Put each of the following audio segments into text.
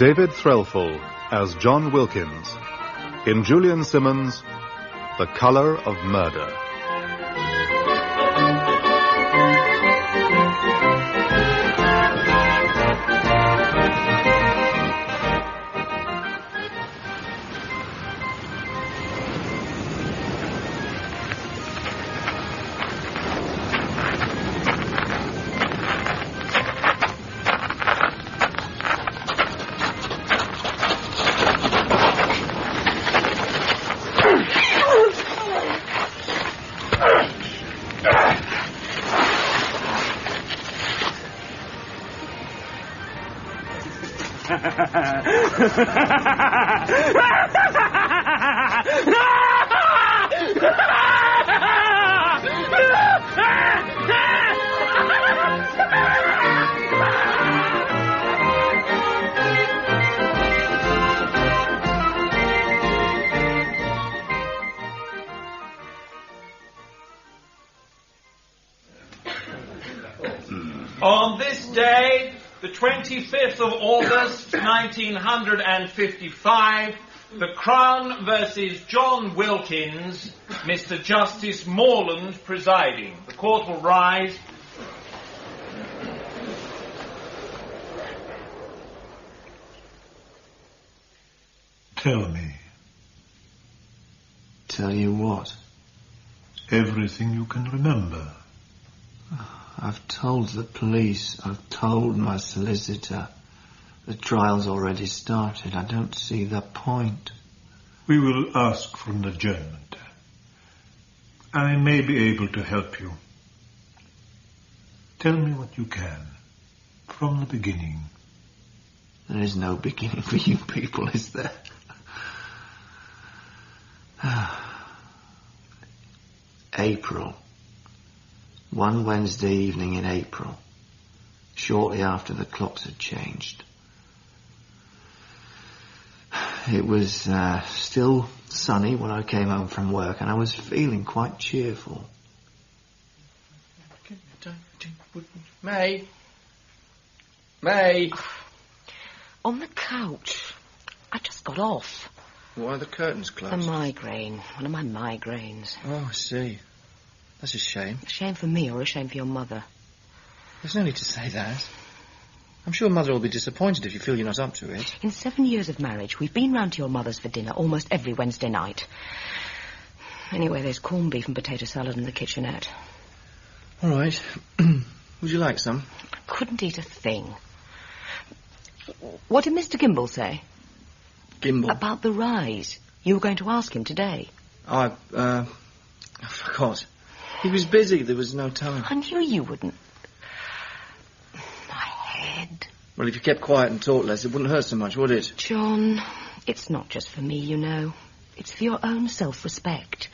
David Threlfall as John Wilkins. In Julian Symons, The Colour of Murder. On this day, the 25th of August, 1955, the Crown versus John Wilkins, Mr. Justice Morland presiding. The court will rise. Tell me. Tell you what? Everything you can remember. I've told the police, I've told my solicitor. The trial's already started. I don't see the point. We will ask for an adjournment. I may be able to help you. Tell me what you can, from the beginning. There is no beginning for you people, is there? April. One Wednesday evening in April, shortly after the clocks had changed. It was still sunny when I came home from work, and I was feeling quite cheerful. May? May? On the couch. I just got off. Why are the curtains closed? A migraine. One of my migraines. Oh, I see. That's a shame. A shame for me or a shame for your mother? There's no need to say that. I'm sure Mother will be disappointed if you feel you're not up to it. In 7 years of marriage, we've been round to your mother's for dinner almost every Wednesday night. Anyway, there's corned beef and potato salad in the kitchenette. All right. Would you like some? I couldn't eat a thing. What did Mr. Gimble say? Gimble? About the rise. You were going to ask him today. I forgot. He was busy. There was no time. I knew you wouldn't. My head. Well, if you kept quiet and talked less, it wouldn't hurt so much, would it? John, it's not just for me, you know. It's for your own self-respect.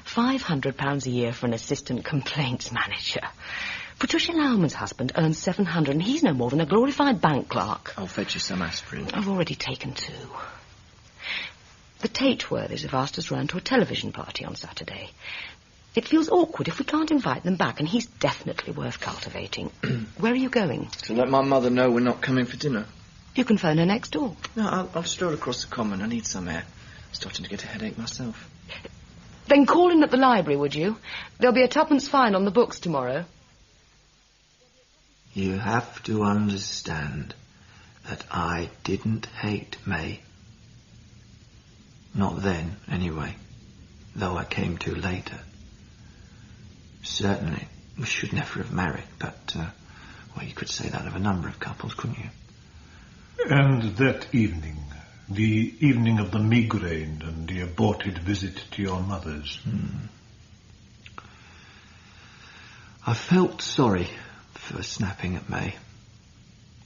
£500 a year for an assistant complaints manager. Patricia Lauman's husband earns $700, and he's no more than a glorified bank clerk. I'll fetch you some aspirin. I've already taken 2. The Tateworthys have asked us round to a television party on Saturday. It feels awkward if we can't invite them back, and he's definitely worth cultivating. Where are you going? To let my mother know we're not coming for dinner. You can phone her next door. No, I'll stroll across the common. I need some air. I'm starting to get a headache myself. Then call in at the library, would you? There'll be a 2p fine on the books tomorrow. You have to understand that I didn't hate May. Not then, anyway, though I came to later. Certainly, we should never have married, but, well, you could say that of a number of couples, couldn't you? And that evening, the evening of the migraine and the aborted visit to your mother's. I felt sorry for snapping at May.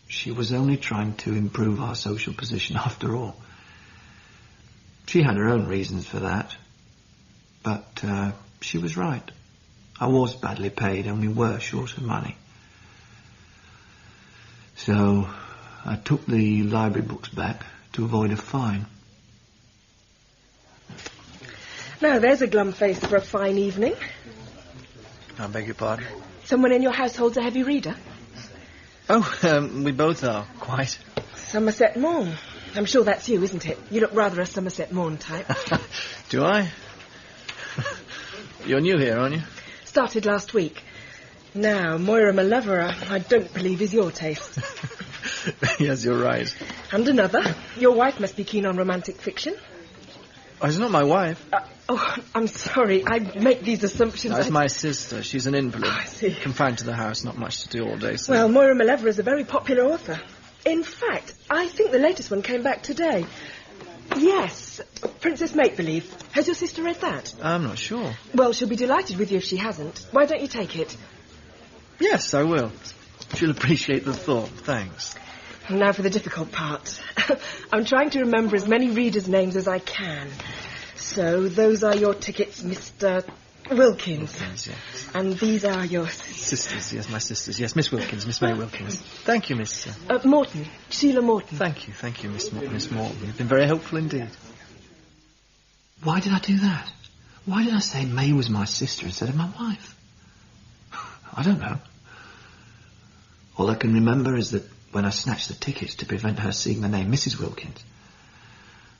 She was only trying to improve our social position after all. She had her own reasons for that, but she was right. I was badly paid, and we were short of money. So I took the library books back to avoid a fine. Now, there's a glum face for a fine evening. I beg your pardon? Someone in your household's a heavy reader? Oh, we both are, quite. Somerset Maugham. I'm sure that's you, isn't it? You look rather a Somerset Maugham type. Do I? You're new here, aren't you? Started last week. Now, Moira Malevola, I don't believe is your taste. Yes, you're right. And another. Your wife must be keen on romantic fiction. Oh, it's not my wife. I'm sorry. I make these assumptions. That's my sister. She's an invalid. I see. Confined to the house, not much to do all day. So. Well, Moira Malevola is a very popular author. In fact, I think the latest one came back today. Yes, Princess Make-Believe. Has your sister read that? I'm not sure. Well, she'll be delighted with you if she hasn't. Why don't you take it? Yes, I will. She'll appreciate the thought. Thanks. And now for the difficult part. I'm trying to remember as many readers' names as I can. So, those are your tickets, Mr. Wilkins. Wilkins, yes. And these are your... Sisters, yes, my sisters. Yes, Miss Wilkins, Miss May Wilkins. Thank you, Miss... Morton. Sheila Morton. Thank you, Miss Morton. You've been very helpful indeed. Why did I do that? Why did I say May was my sister instead of my wife? I don't know. All I can remember is that when I snatched the tickets to prevent her seeing the name Mrs. Wilkins,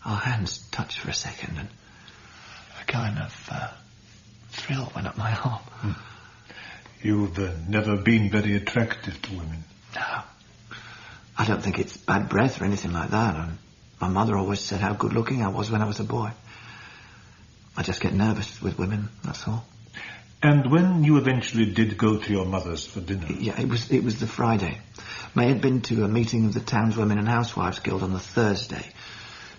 our hands touched for a second and a kind of thrill went up my arm. You've never been very attractive to women. No. I don't think it's bad breath or anything like that. And my mother always said how good looking I was when I was a boy. I just get nervous with women, that's all. And when you eventually did go to your mother's for dinner? Yeah, it was the Friday. May had been to a meeting of the town's Women and Housewives Guild on the Thursday,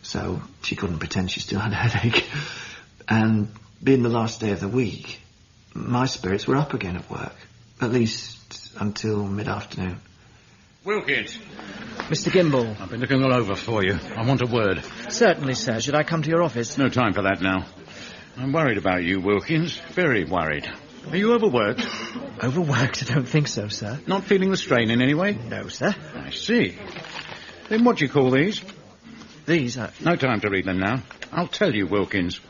so she couldn't pretend she still had a headache. And being the last day of the week, my spirits were up again at work, at least until mid-afternoon. Wilkins. Mr. Gimble. I've been looking all over for you. I want a word. Certainly, sir. Should I come to your office? No time for that now. I'm worried about you, Wilkins. Very worried. Are you overworked? Overworked? I don't think so, sir. Not feeling the strain in any way? No, sir. I see. Then what do you call these? These are... No time to read them now. I'll tell you, Wilkins.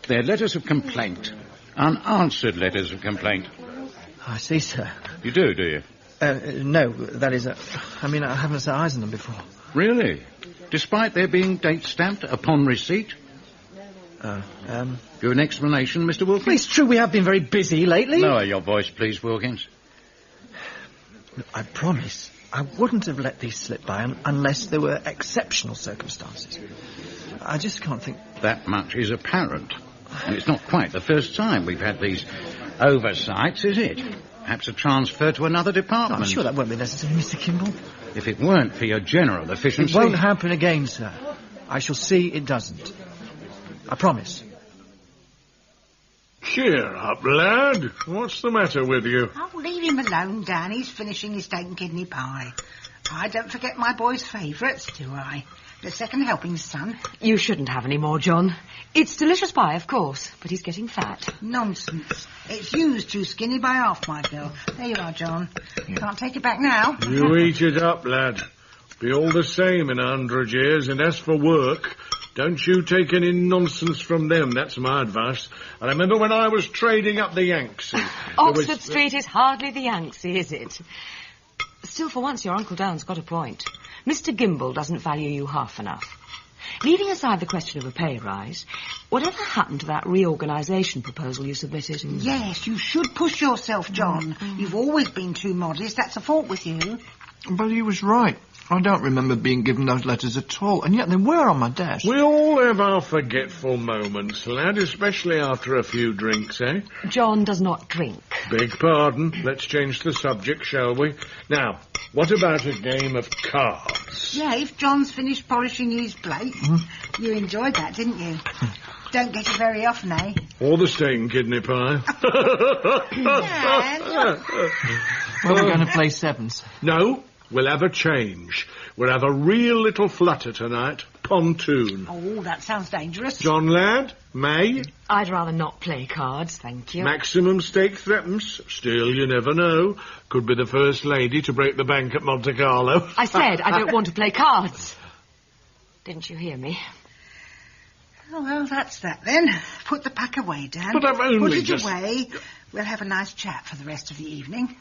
They're letters of complaint. Unanswered letters of complaint. I see, sir. You do you? No, that is... I mean, I haven't set eyes on them before. Really? Despite their being date-stamped upon receipt? Give an explanation, Mr. Wilkins? Well, it's true we have been very busy lately. Lower your voice, please, Wilkins. I promise I wouldn't have let these slip by unless there were exceptional circumstances. I just can't think... That much is apparent. And it's not quite the first time we've had these oversights, is it? Perhaps a transfer to another department. I'm sure that won't be necessary, Mr. Kimball. If it weren't for your general efficiency... It won't happen again, sir. I shall see it doesn't. I promise. Cheer up, lad. What's the matter with you? Oh, leave him alone, Dan. He's finishing his steak and kidney pie. I don't forget my boy's favourites, do I? The second helping, son. You shouldn't have any more, John. It's delicious pie, of course, but he's getting fat. Nonsense. It's used too skinny by half, my girl. There you are, John. Can't take it back now. You eat it up, lad. Be all the same in 100 years, and as for work... Don't you take any nonsense from them, that's my advice. I remember when I was trading up the Yangtze. Oxford Street is hardly the Yangtze, is it? Still, for once, your Uncle Dan's got a point. Mr. Gimble doesn't value you half enough. Leaving aside the question of a pay rise, whatever happened to that reorganisation proposal you submitted? Yes, you should push yourself, John. You've always been too modest. That's a fault with you. But he was right. I don't remember being given those letters at all, and yet they were on my desk. We all have our forgetful moments, lad, especially after a few drinks, eh? John does not drink. Beg pardon. Let's change the subject, shall we? Now, what about a game of cards? Yeah, if John's finished polishing his plate. You enjoyed that, didn't you? Don't get it very often, eh? Or the steak and kidney pie. Well, we're going to play sevens. No. We'll have a change. We'll have a real little flutter tonight. Pontoon. Oh, that sounds dangerous. John lad, May? I'd rather not play cards, thank you. Maximum stake threatens. Still, you never know. Could be the first lady to break the bank at Monte Carlo. I said I don't want to play cards. Didn't you hear me? Oh, well, that's that then. Put the pack away, Dan. But I've only Put it just... away. We'll have a nice chat for the rest of the evening.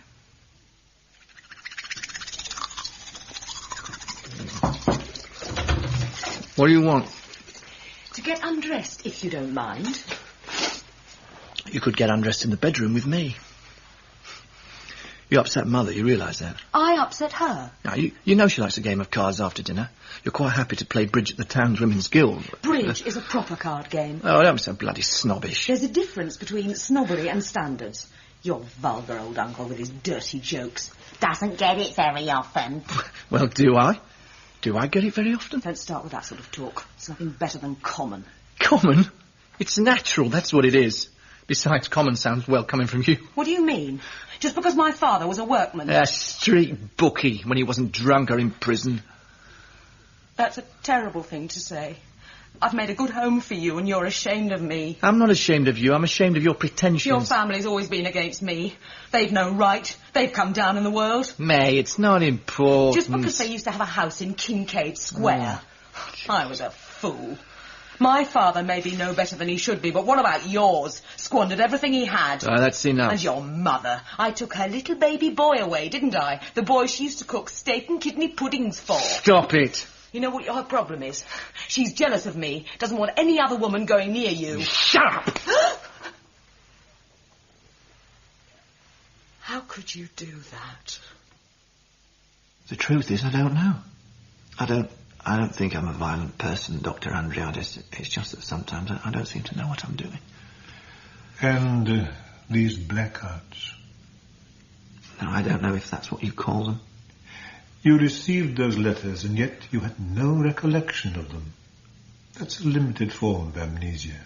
What do you want? To get undressed, if you don't mind. You could get undressed in the bedroom with me. You upset Mother, you realise that? I upset her? Now, you know she likes a game of cards after dinner. You're quite happy to play bridge at the town's women's guild. Bridge is a proper card game. Oh, don't be so bloody snobbish. There's a difference between snobbery and standards. Your vulgar old uncle with his dirty jokes. Doesn't get it very often. Well, do I? Do I get it very often? Don't start with that sort of talk. It's nothing better than common. Common? It's natural, that's what it is. Besides, common sounds well coming from you. What do you mean? Just because my father was a workman? A street bookie when he wasn't drunk or in prison. That's a terrible thing to say. I've made a good home for you and you're ashamed of me. I'm not ashamed of you. I'm ashamed of your pretensions. Your family's always been against me. They've no right. They've come down in the world. May, it's not important. Just because they used to have a house in Kincaid Square. I was a fool. My father may be no better than he should be, but what about yours? Squandered everything he had. That's enough. And your mother. I took her little baby boy away, didn't I? The boy she used to cook steak and kidney puddings for. Stop it. You know what her problem is? She's jealous of me. Doesn't want any other woman going near you. Shut up! How could you do that? The truth is, I don't know. I don't think I'm a violent person, Dr. Andriadis. It's just that sometimes I don't seem to know what I'm doing. And these blackouts? No, I don't know if that's what you call them. You received those letters, and yet you had no recollection of them. That's a limited form of amnesia.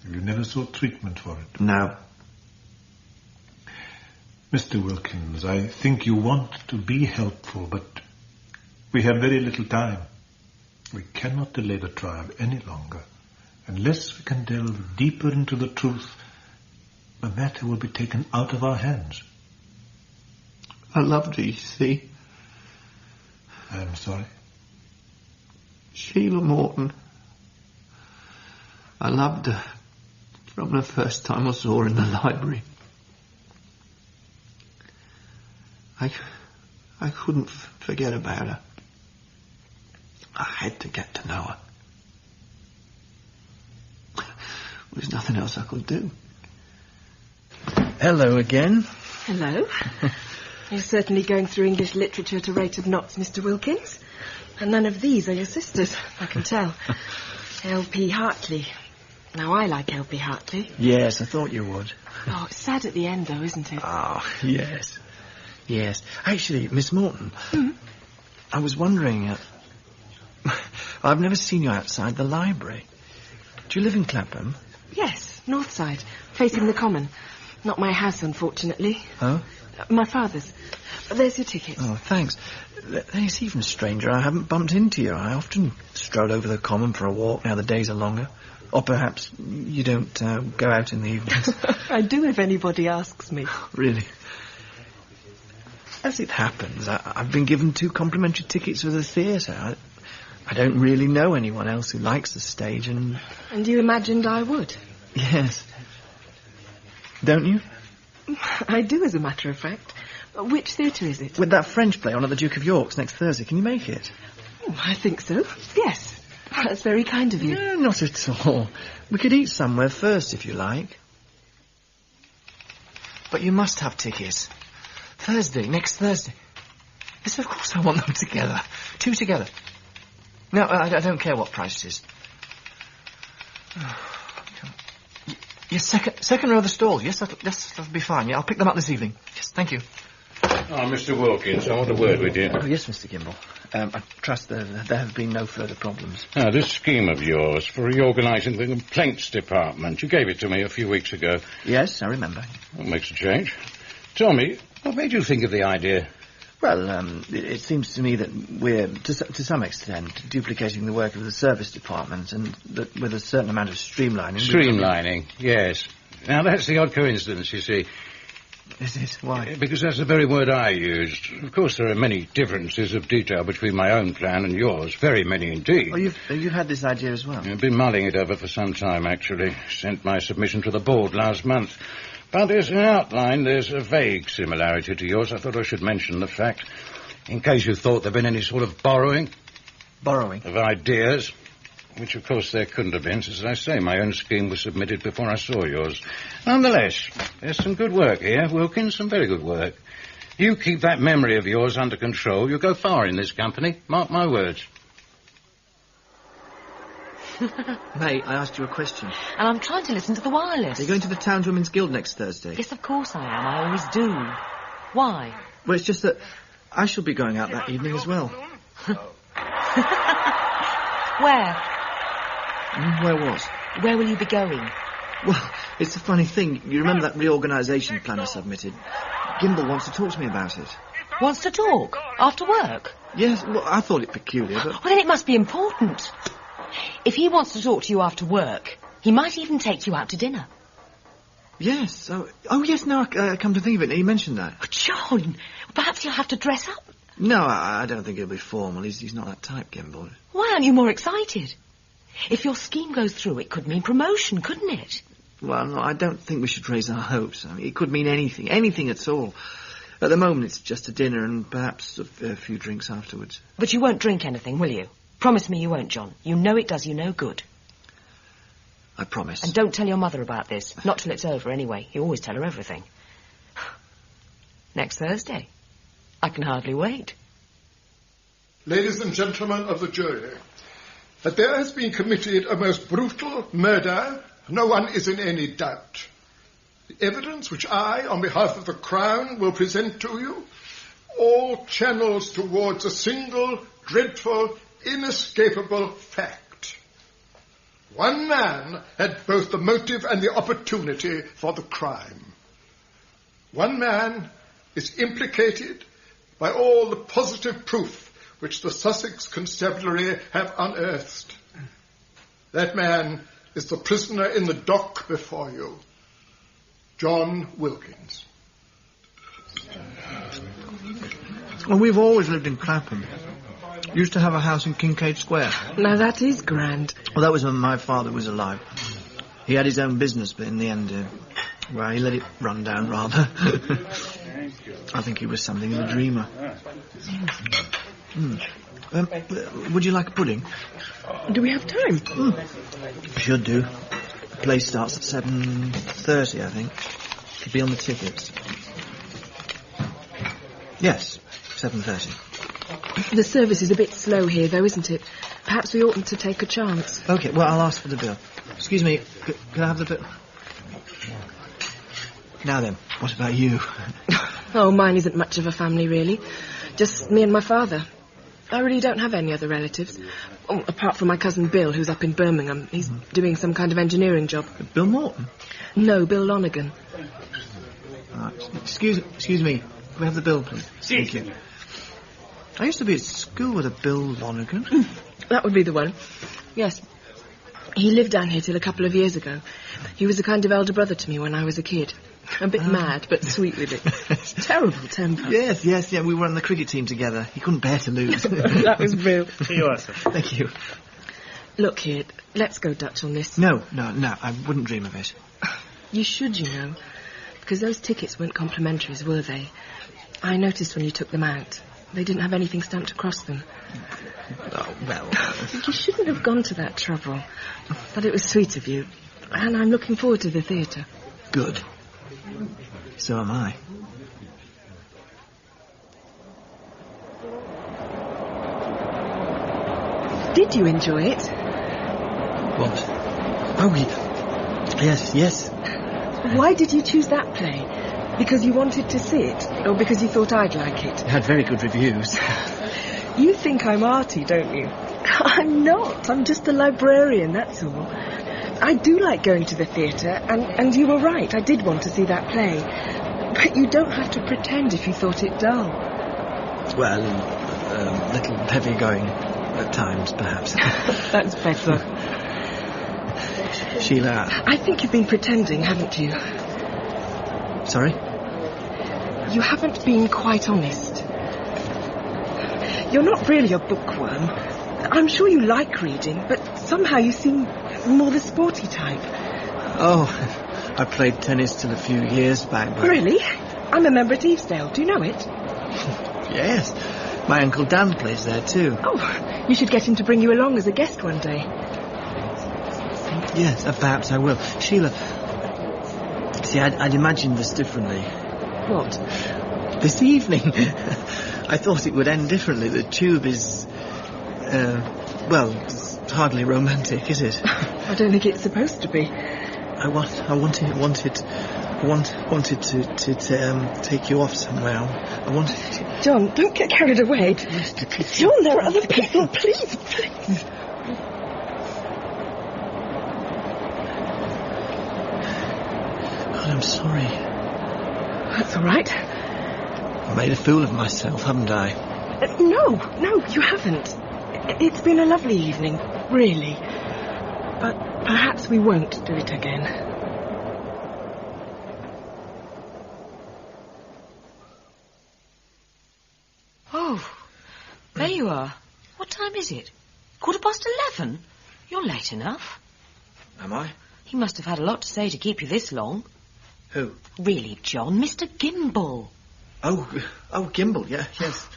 You never sought treatment for it. No. Mr. Wilkins, I think you want to be helpful, but we have very little time. We cannot delay the trial any longer. Unless we can delve deeper into the truth, the matter will be taken out of our hands. I loved her, you see. I'm sorry. Sheila Morton. I loved her from the first time I saw her in the library. I couldn't forget about her. I had to get to know her. There's nothing else I could do. Hello again. Hello. You're certainly going through English literature at a rate of knots, Mr. Wilkins. And none of these are your sisters, I can tell. L.P. Hartley. Now, I like L.P. Hartley. Yes, I thought you would. Oh, it's sad at the end, though, isn't it? Oh, yes. Yes. Actually, Miss Morton, I was wondering... I've never seen you outside the library. Do you live in Clapham? Yes, north side, facing the common. Not my house, unfortunately. Oh? My father's. There's your ticket. Oh, thanks. It's even stranger I haven't bumped into you. I often stroll over the common for a walk now the days are longer. Or perhaps you don't go out in the evenings. I do if anybody asks me. Really? As it happens, I've been given 2 complimentary tickets for the theatre. I don't really know anyone else who likes the stage and... And you imagined I would? Yes. Don't you? I do, as a matter of fact. Which theatre is it? With that French play on at the Duke of York's next Thursday. Can you make it? Oh, I think so. Yes. That's very kind of you. No, not at all. We could eat somewhere first, if you like. But you must have tickets. Thursday, next Thursday. Yes, of course I want them together. 2 together. No, I don't care what price it is. Yes, second row of the stall. Yes, that'll be fine. Yeah, I'll pick them up this evening. Yes, thank you. Oh, Mr. Wilkins, I want a word with you. Oh, yes, Mr. Gimble. I trust there have been no further problems. Now, this scheme of yours for reorganising the complaints department, you gave it to me a few weeks ago. Yes, I remember. That makes a change. Tell me, what made you think of the idea? Well, it seems to me that we're, to some extent, duplicating the work of the service department, and that with a certain amount of streamlining... Streamlining, yes. Now, that's the odd coincidence, you see. Is it? Why? Because that's the very word I used. Of course, there are many differences of detail between my own plan and yours. Very many indeed. Oh, you've had this idea as well? I've been mulling it over for some time, actually. Sent my submission to the board last month. But as an outline, there's a vague similarity to yours. I thought I should mention the fact, in case you thought there'd been any sort of borrowing. borrowing. Of ideas, which of course there couldn't have been, since, as I say, my own scheme was submitted before I saw yours. Nonetheless, there's some good work here, Wilkins, some very good work. You keep that memory of yours under control, you'll go far in this company, mark my words. May, I asked you a question. And I'm trying to listen to the wireless. Are you going to the Townswomen's Guild next Thursday? Yes, of course I am. I always do. Why? Well, it's just that I shall be going out that evening as well. Where? Where was? Where will you be going? Well, it's a funny thing. You remember that reorganisation plan I submitted? Gimble wants to talk to me about it. Wants to talk? After work? Yes, well, I thought it peculiar, but... Well, then it must be important. If he wants to talk to you after work, he might even take you out to dinner. Yes. Oh yes, now I come to think of it, he mentioned that. Oh, John, perhaps you'll have to dress up. No, I don't think it'll be formal. He's not that type, Gimble. Why aren't you more excited? If your scheme goes through, it could mean promotion, couldn't it? Well, no, I don't think we should raise our hopes. I mean, it could mean anything at all. At the moment, it's just a dinner and perhaps a few drinks afterwards. But you won't drink anything, will you? Promise me you won't, John. You know it does you no good. I promise. And don't tell your mother about this. Not till it's over, anyway. You always tell her everything. Next Thursday. I can hardly wait. Ladies and gentlemen of the jury, that there has been committed a most brutal murder, no one is in any doubt. The evidence which I, on behalf of the Crown, will present to you, all channels towards a single, dreadful, inescapable fact. One man had both the motive and the opportunity for the crime. One man is implicated by all the positive proof which the Sussex Constabulary have unearthed. That man is the prisoner in the dock before you, John Wilkins. Well, we've always lived in Clapham. Used to have a house in Kincaid Square. Now that is grand. Well, that was when my father was alive. He had his own business, but in the end, well, he let it run down rather. I think he was something of a dreamer. Would you like a pudding? Do we have time? Should do. The play starts at 7:30, I think. It'll be on the tickets. Yes, 7:30. The service is a bit slow here, though, isn't it? Perhaps we oughtn't to take a chance. OK, well, I'll ask for the bill. Excuse me, can I have the bill? Now then, what about you? Oh, mine isn't much of a family, really. Just me and my father. I really don't have any other relatives. Oh, apart from my cousin Bill, who's up in Birmingham. He's doing some kind of engineering job. Bill Morton? No, Bill Lonergan. Excuse me. Can we have the bill, please? Thank you. I used to be at school with a Bill Lonergan. That would be the one. Yes. He lived down here till a couple of years ago. He was a kind of elder brother to me when I was a kid. A bit mad, but sweet with it. Terrible temper. Yes, we were on the cricket team together. He couldn't bear to lose. That was Bill. Here you are, sir. Thank you. Look here, let's go Dutch on this. No, I wouldn't dream of it. You should, you know. Because those tickets weren't complimentaries, were they? I noticed when you took them out. They didn't have anything stamped across them. Oh, well... You shouldn't have gone to that trouble. But it was sweet of you. And I'm looking forward to the theatre. Good. So am I. Did you enjoy it? What? Oh, yes. Why did you choose that play? Because you wanted to see it? Or because you thought I'd like it? It had very good reviews. You think I'm arty, don't you? I'm not. I'm just a librarian, that's all. I do like going to the theatre, and you were right. I did want to see that play. But you don't have to pretend if you thought it dull. Well, a little heavy-going at times, perhaps. That's better. Sheila... I think you've been pretending, haven't you? Sorry? You haven't been quite honest. You're not really a bookworm. I'm sure you like reading, but somehow you seem more the sporty type. Oh, I played tennis till a few years back, but... Really? I'm a member at Evesedale. Do you know it? Yes. My Uncle Dan plays there too. Oh, you should get him to bring you along as a guest one day. Yes, perhaps I will. Sheila, see, I'd imagined this differently. What? This evening. I thought it would end differently. The tube is, well, it's hardly romantic, is it? I don't think it's supposed to be. I wanted to take you off somewhere. I wanted... John, don't get carried away. John, there are other people. Please. God, I'm sorry. That's all right. I made a fool of myself, haven't I? No, you haven't. It's been a lovely evening, really. But perhaps we won't do it again. Oh, there you are. What time is it? 11:15? You're late enough. Am I? He must have had a lot to say to keep you this long. Who? Really, John, Mr. Gimble. Oh, Gimble, yes.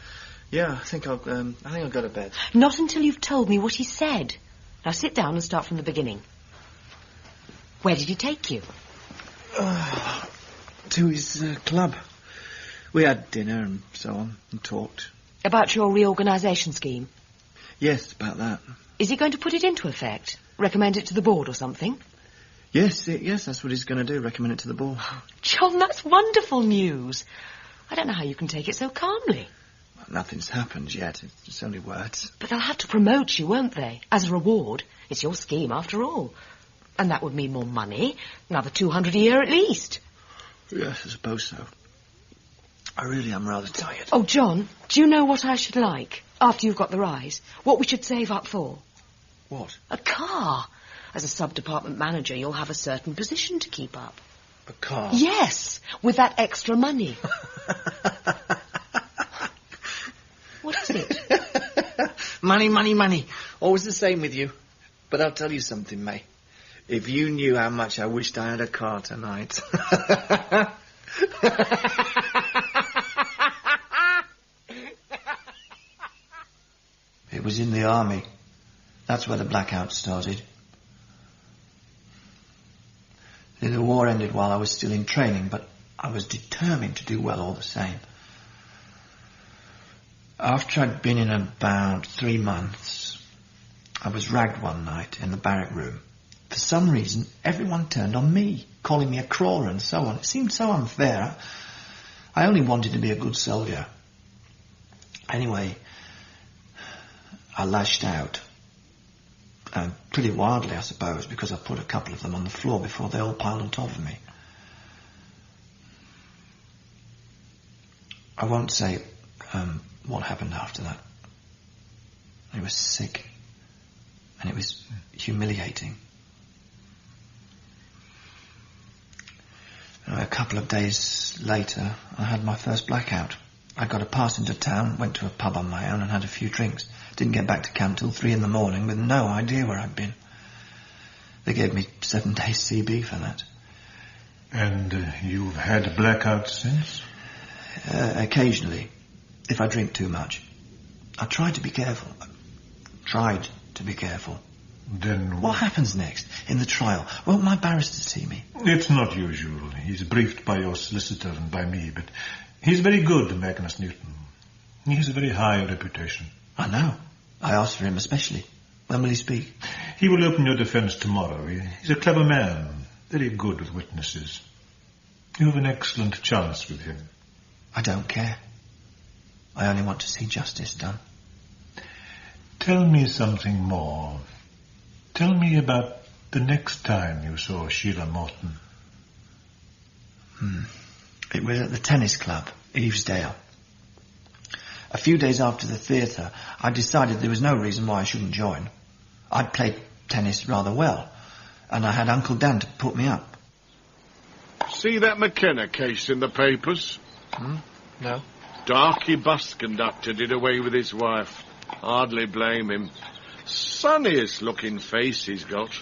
Yeah, I think I'll go to bed. Not until you've told me what he said. Now sit down and start from the beginning. Where did he take you? To his club. We had dinner and so on, and talked. About your reorganisation scheme? Yes, about that. Is he going to put it into effect? Recommend it to the board or something? Yes, that's what he's going to do, recommend it to the board. John, that's wonderful news. I don't know how you can take it so calmly. Well, nothing's happened yet. It's only words. But they'll have to promote you, won't they? As a reward. It's your scheme, after all. And that would mean more money. Another 200 a year at least. Yes, I suppose so. I really am rather tired. Oh, John, do you know what I should like, after you've got the rise? What we should save up for? What? A car. As a sub-department manager, you'll have a certain position to keep up. A car? Yes, with that extra money. What is it? Money. Always the same with you. But I'll tell you something, May. If you knew how much I wished I had a car tonight. It was in the army. That's where the blackout started. The war ended while I was still in training, but I was determined to do well all the same. After I'd been in about 3 months, I was ragged one night in the barrack room. For some reason, everyone turned on me, calling me a crawler and so on. It seemed so unfair. I only wanted to be a good soldier. Anyway, I lashed out. Pretty wildly, I suppose, because I put a couple of them on the floor before they all piled on top of me. I won't say what happened after that. It was sick. And it was humiliating. A couple of days later, I had my first blackout. I got a pass into town, went to a pub on my own and had a few drinks. Didn't get back to camp till 3 in the morning with no idea where I'd been. They gave me 7 days CB for that. And you've had blackouts since? Occasionally, if I drink too much. I tried to be careful. Then what happens next in the trial? Won't my barrister see me? It's not usual. He's briefed by your solicitor and by me, but he's very good, Magnus Newton. He has a very high reputation. I know. I asked for him especially. When will he speak? He will open your defence tomorrow. He's a clever man, very good with witnesses. You have an excellent chance with him. I don't care. I only want to see justice done. Tell me something more. Tell me about the next time you saw Sheila Morton. It was at the tennis club, Eavesdale. A few days after the theatre, I decided there was no reason why I shouldn't join. I'd played tennis rather well, and I had Uncle Dan to put me up. See that McKenna case in the papers? No. Darky bus conductor did away with his wife. Hardly blame him. Sunniest looking face he's got.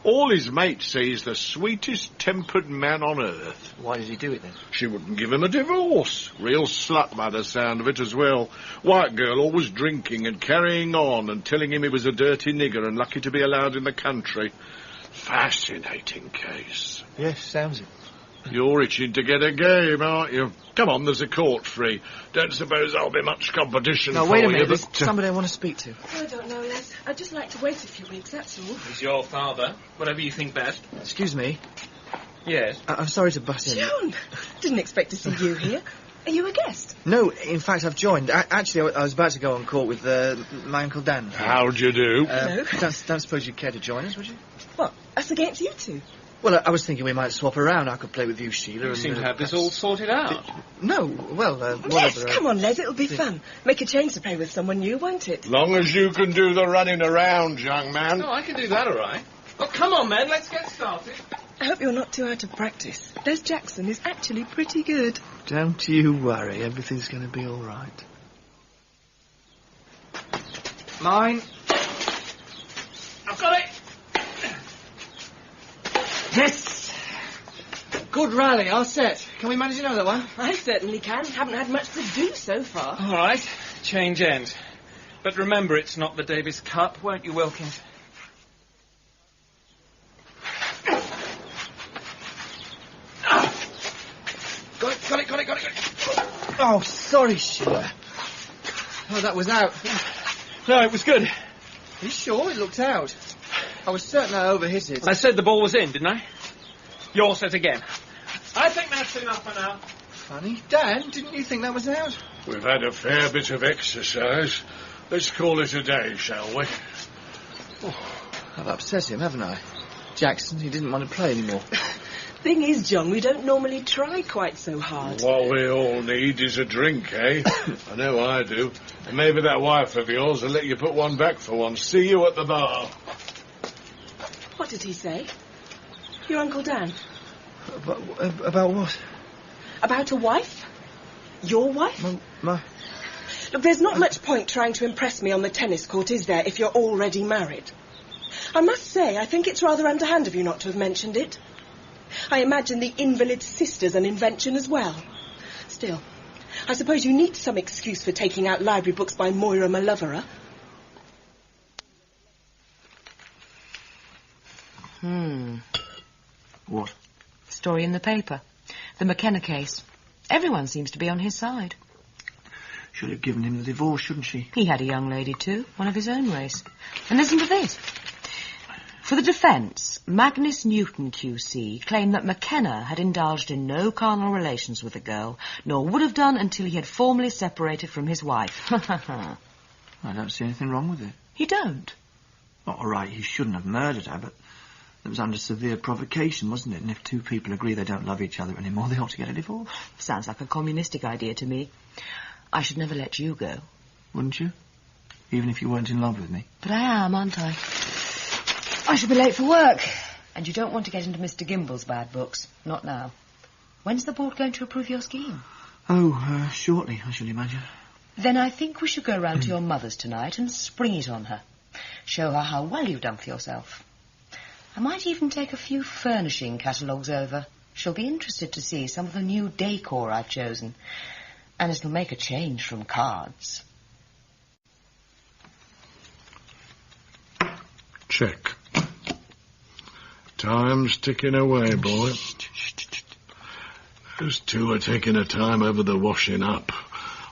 All his mates say he's the sweetest-tempered man on earth. Why did he do it then? She wouldn't give him a divorce. Real slut by the sound of it as well. White girl always drinking and carrying on and telling him he was a dirty nigger and lucky to be allowed in the country. Fascinating case. Yes, sounds it. You're itching to get a game, aren't you? Come on, there's a court free. Don't suppose there'll be much competition No, for wait a you, minute. but... There's somebody I want to speak to. I don't know, Les. I'd just like to wait a few weeks, that's all. He's your father. Whatever you think best. Excuse me. Yes. I'm sorry to butt in. John! Didn't expect to see you here. Are you a guest? No, in fact, I've joined. Actually, I was about to go on court with my Uncle Dan. How'd you do? Hello. Don't suppose you'd care to join us, would you? What? Us against you two? Well, I was thinking we might swap around. I could play with you, Sheila. You seem to have this all sorted out. No, well, Yes, whatever. come on, Les, it'll be fun. Make a change to play with someone new, won't it? Long as you can do the running around, young man. Oh, I can do that all right. Well, come on, men, let's get started. I hope you're not too out of practice. Les Jackson is actually pretty good. Don't you worry. Everything's going to be all right. Mine. I've got it. Yes! Good rally, all set. Can we manage another one? I certainly can. Haven't had much to do so far. All right, change ends. But remember, it's not the Davis Cup, won't you, Wilkins? Got it. Oh, sorry, Sheila. Oh, that was out. No, it was good. Are you sure it looked out? I was certain I overhit it. I said the ball was in, didn't I? You're set again. I think that's enough for now. Funny. Dan, didn't you think that was out? We've had a fair bit of exercise. Let's call it a day, shall we? Oh, I've upset him, haven't I? Jackson, he didn't want to play anymore. Thing is, John, we don't normally try quite so hard. What we all need is a drink, eh? I know I do. And maybe that wife of yours will let you put one back for once. See you at the bar. What did he say? Your Uncle Dan? About what? About a wife? Your wife? My... Look, there's not much point trying to impress me on the tennis court, is there, if you're already married? I must say, I think it's rather underhand of you not to have mentioned it. I imagine the invalid sister's an invention as well. Still, I suppose you need some excuse for taking out library books by Moira Maloverer. What? Story in the paper. The McKenna case. Everyone seems to be on his side. Should have given him the divorce, shouldn't she? He had a young lady too, one of his own race. And listen to this. For the defence, Magnus Newton QC claimed that McKenna had indulged in no carnal relations with the girl, nor would have done until he had formally separated from his wife. I don't see anything wrong with it. You don't? All right, he shouldn't have murdered her, but it was under severe provocation, wasn't it? And if two people agree they don't love each other anymore, they ought to get a divorce. Sounds like a communistic idea to me. I should never let you go. Wouldn't you? Even if you weren't in love with me? But I am, aren't I? I shall be late for work. And you don't want to get into Mr. Gimbel's bad books. Not now. When's the board going to approve your scheme? Oh, shortly, I should imagine. Then I think we should go round to your mother's tonight and spring it on her. Show her how well you've done for yourself. I might even take a few furnishing catalogues over. She'll be interested to see some of the new decor I've chosen. And it'll make a change from cards. Check. Time's ticking away, boy. Those two are taking a time over the washing up.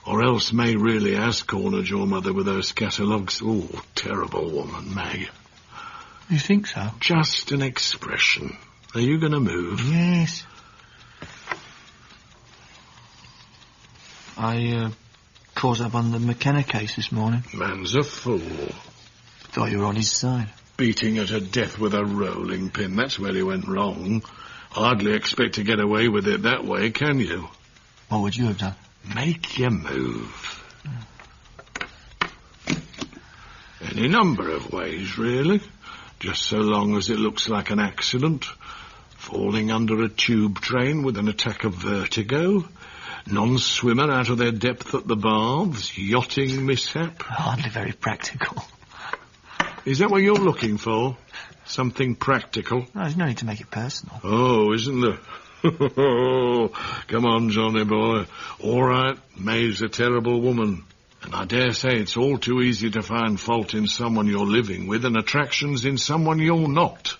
Or else May really has cornered your mother with those catalogues. Oh, terrible woman, May. You think so? Just an expression. Are you going to move? Yes. I caught up on the McKenna case this morning. Man's a fool. Thought you were on his side. Beating her to death with a rolling pin. That's where he went wrong. Hardly expect to get away with it that way, can you? What would you have done? Make your move. Any number of ways, really. Just so long as it looks like an accident. Falling under a tube train with an attack of vertigo. Non-swimmer out of their depth at the baths. Yachting mishap. Hardly very practical. Is that what you're looking for? Something practical. No, there's no need to make it personal. Oh, isn't there? Come on, Johnny boy. All right, May's a terrible woman. And I dare say it's all too easy to find fault in someone you're living with and attractions in someone you're not.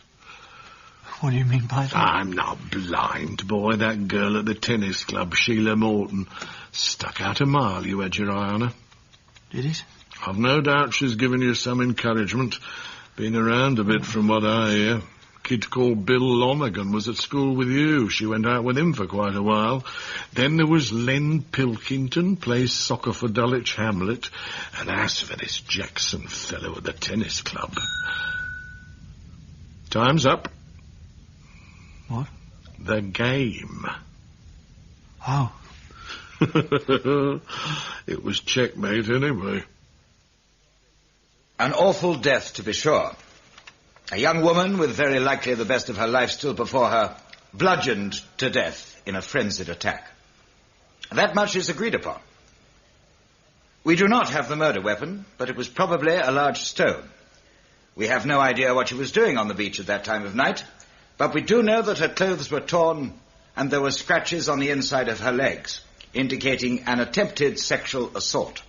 What do you mean by that? I'm not blind, boy. That girl at the tennis club, Sheila Morton, stuck out a mile. You had your eye on her. Did it? I've no doubt she's given you some encouragement. Been around a bit from what I hear. Kid called Bill Lonergan was at school with you. She went out with him for quite a while. Then there was Len Pilkington, plays soccer for Dulwich Hamlet. And as for this Jackson fellow at the tennis club... Time's up. What? The game. Oh. It was checkmate anyway. An awful death, to be sure. A young woman with very likely the best of her life still before her, bludgeoned to death in a frenzied attack. That much is agreed upon. We do not have the murder weapon, but it was probably a large stone. We have no idea what she was doing on the beach at that time of night, but we do know that her clothes were torn and there were scratches on the inside of her legs, indicating an attempted sexual assault.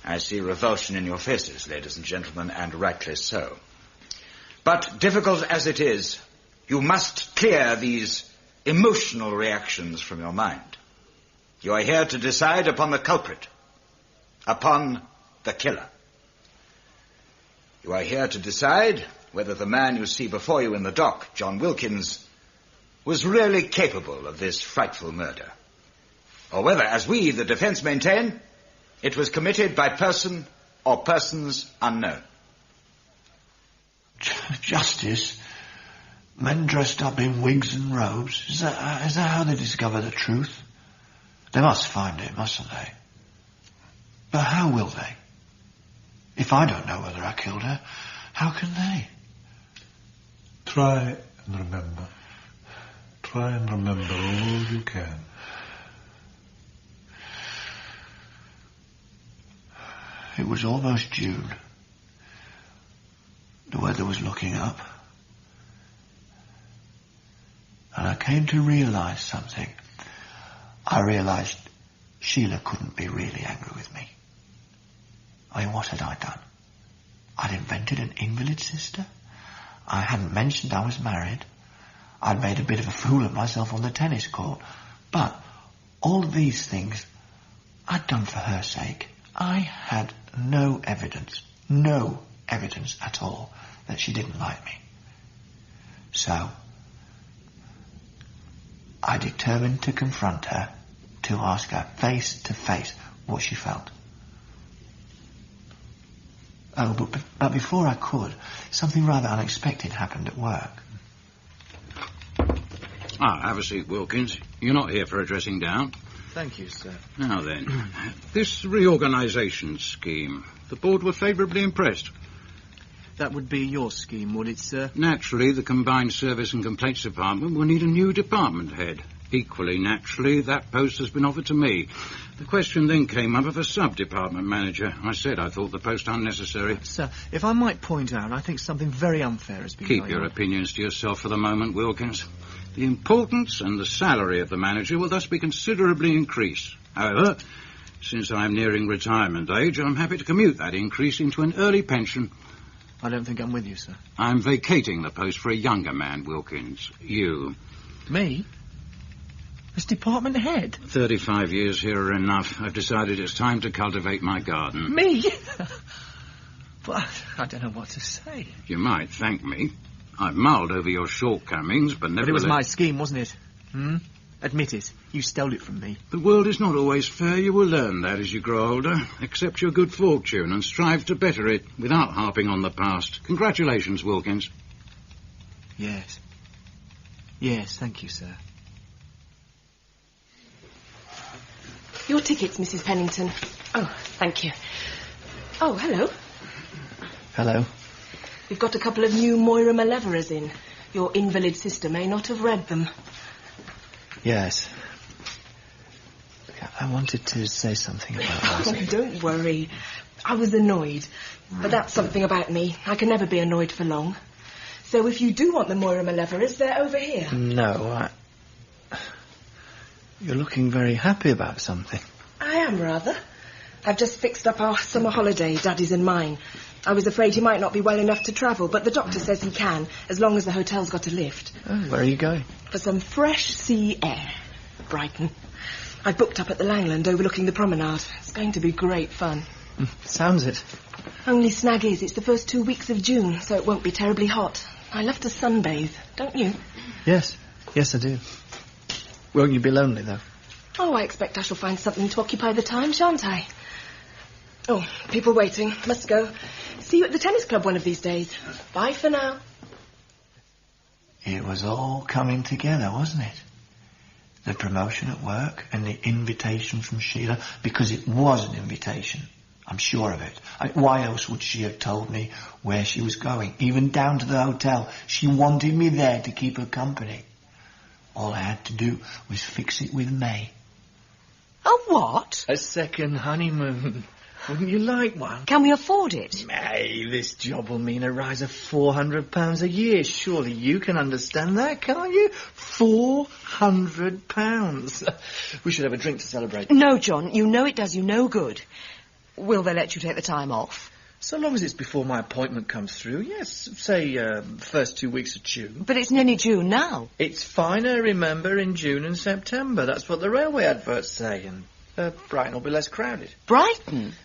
I see revulsion in your faces, ladies and gentlemen, and rightly so. But difficult as it is, you must clear these emotional reactions from your mind. You are here to decide upon the culprit, upon the killer. You are here to decide whether the man you see before you in the dock, John Wilkins, was really capable of this frightful murder, or whether, as we, the defense, maintain, it was committed by person or persons unknown. Justice? Men dressed up in wigs and robes? Is that how they discover the truth? They must find it, mustn't they? But how will they? If I don't know whether I killed her, how can they? Try and remember. Try and remember all you can. It was almost June. The weather was looking up. And I came to realise something. I realised Sheila couldn't be really angry with me. I mean, what had I done? I'd invented an invalid sister. I hadn't mentioned I was married. I'd made a bit of a fool of myself on the tennis court. But all of these things I'd done for her sake. I had no evidence at all that she didn't like me. So I determined to confront her, to ask her face to face what she felt. Oh, but before I could, something rather unexpected happened at work. Have a seat, Wilkins. You're not here for a dressing down. Thank you, sir. Now then, this reorganisation scheme, the board were favourably impressed. That would be your scheme, would it, sir? Naturally, the Combined Service and Complaints Department will need a new department head. Equally naturally, that post has been offered to me. The question then came up of a sub-department manager. I said I thought the post unnecessary. Sir, if I might point out, I think something very unfair has been going on. Keep your opinions to yourself for the moment, Wilkins. The importance and the salary of the manager will thus be considerably increased. However, since I'm nearing retirement age, I'm happy to commute that increase into an early pension. I don't think I'm with you, sir. I'm vacating the post for a younger man, Wilkins. You. Me? As department head? 35 years here are enough. I've decided it's time to cultivate my garden. Me? But I don't know what to say. You might thank me. I've mulled over your shortcomings, but nevertheless... But it was my scheme, wasn't it? Admit it. You stole it from me. The world is not always fair. You will learn that as you grow older. Accept your good fortune and strive to better it without harping on the past. Congratulations, Wilkins. Yes. Yes, thank you, sir. Your tickets, Mrs. Pennington. Oh, thank you. Oh, hello. Hello. We've got a couple of new Moira Maleveras in. Your invalid sister may not have read them. Yes. I wanted to say something about that. Oh, don't worry. I was annoyed. But that's something about me. I can never be annoyed for long. So if you do want the Moira Malevoras, they're over here. No, You're looking very happy about something. I am, rather. I've just fixed up our summer holiday, Daddy's and mine. I was afraid he might not be well enough to travel, but the doctor says he can, as long as the hotel's got a lift. Oh, where are you going? For some fresh sea air. Brighton. I've booked up at the Langland overlooking the promenade. It's going to be great fun. Sounds it. Only snag is, it's the first 2 weeks of June, so it won't be terribly hot. I love to sunbathe, don't you? Yes, I do. Won't you be lonely, though? Oh, I expect I shall find something to occupy the time, shan't I? Oh, people waiting. Must go. See you at the tennis club one of these days. Bye for now. It was all coming together, wasn't it? The promotion at work and the invitation from Sheila, because it was an invitation. I'm sure of it. Why else would she have told me where she was going? Even down to the hotel. She wanted me there to keep her company. All I had to do was fix it with May. A what? A second honeymoon. Wouldn't you like one? Can we afford it? May, this job will mean a rise of £400 a year. Surely you can understand that, can't you? £400. We should have a drink to celebrate. No, John, you know it does you no good. Will they let you take the time off? So long as it's before my appointment comes through, yes. Say, first 2 weeks of June. But it's nearly June now. It's finer, remember, in June and September. That's what the railway adverts say. And Brighton will be less crowded. Brighton?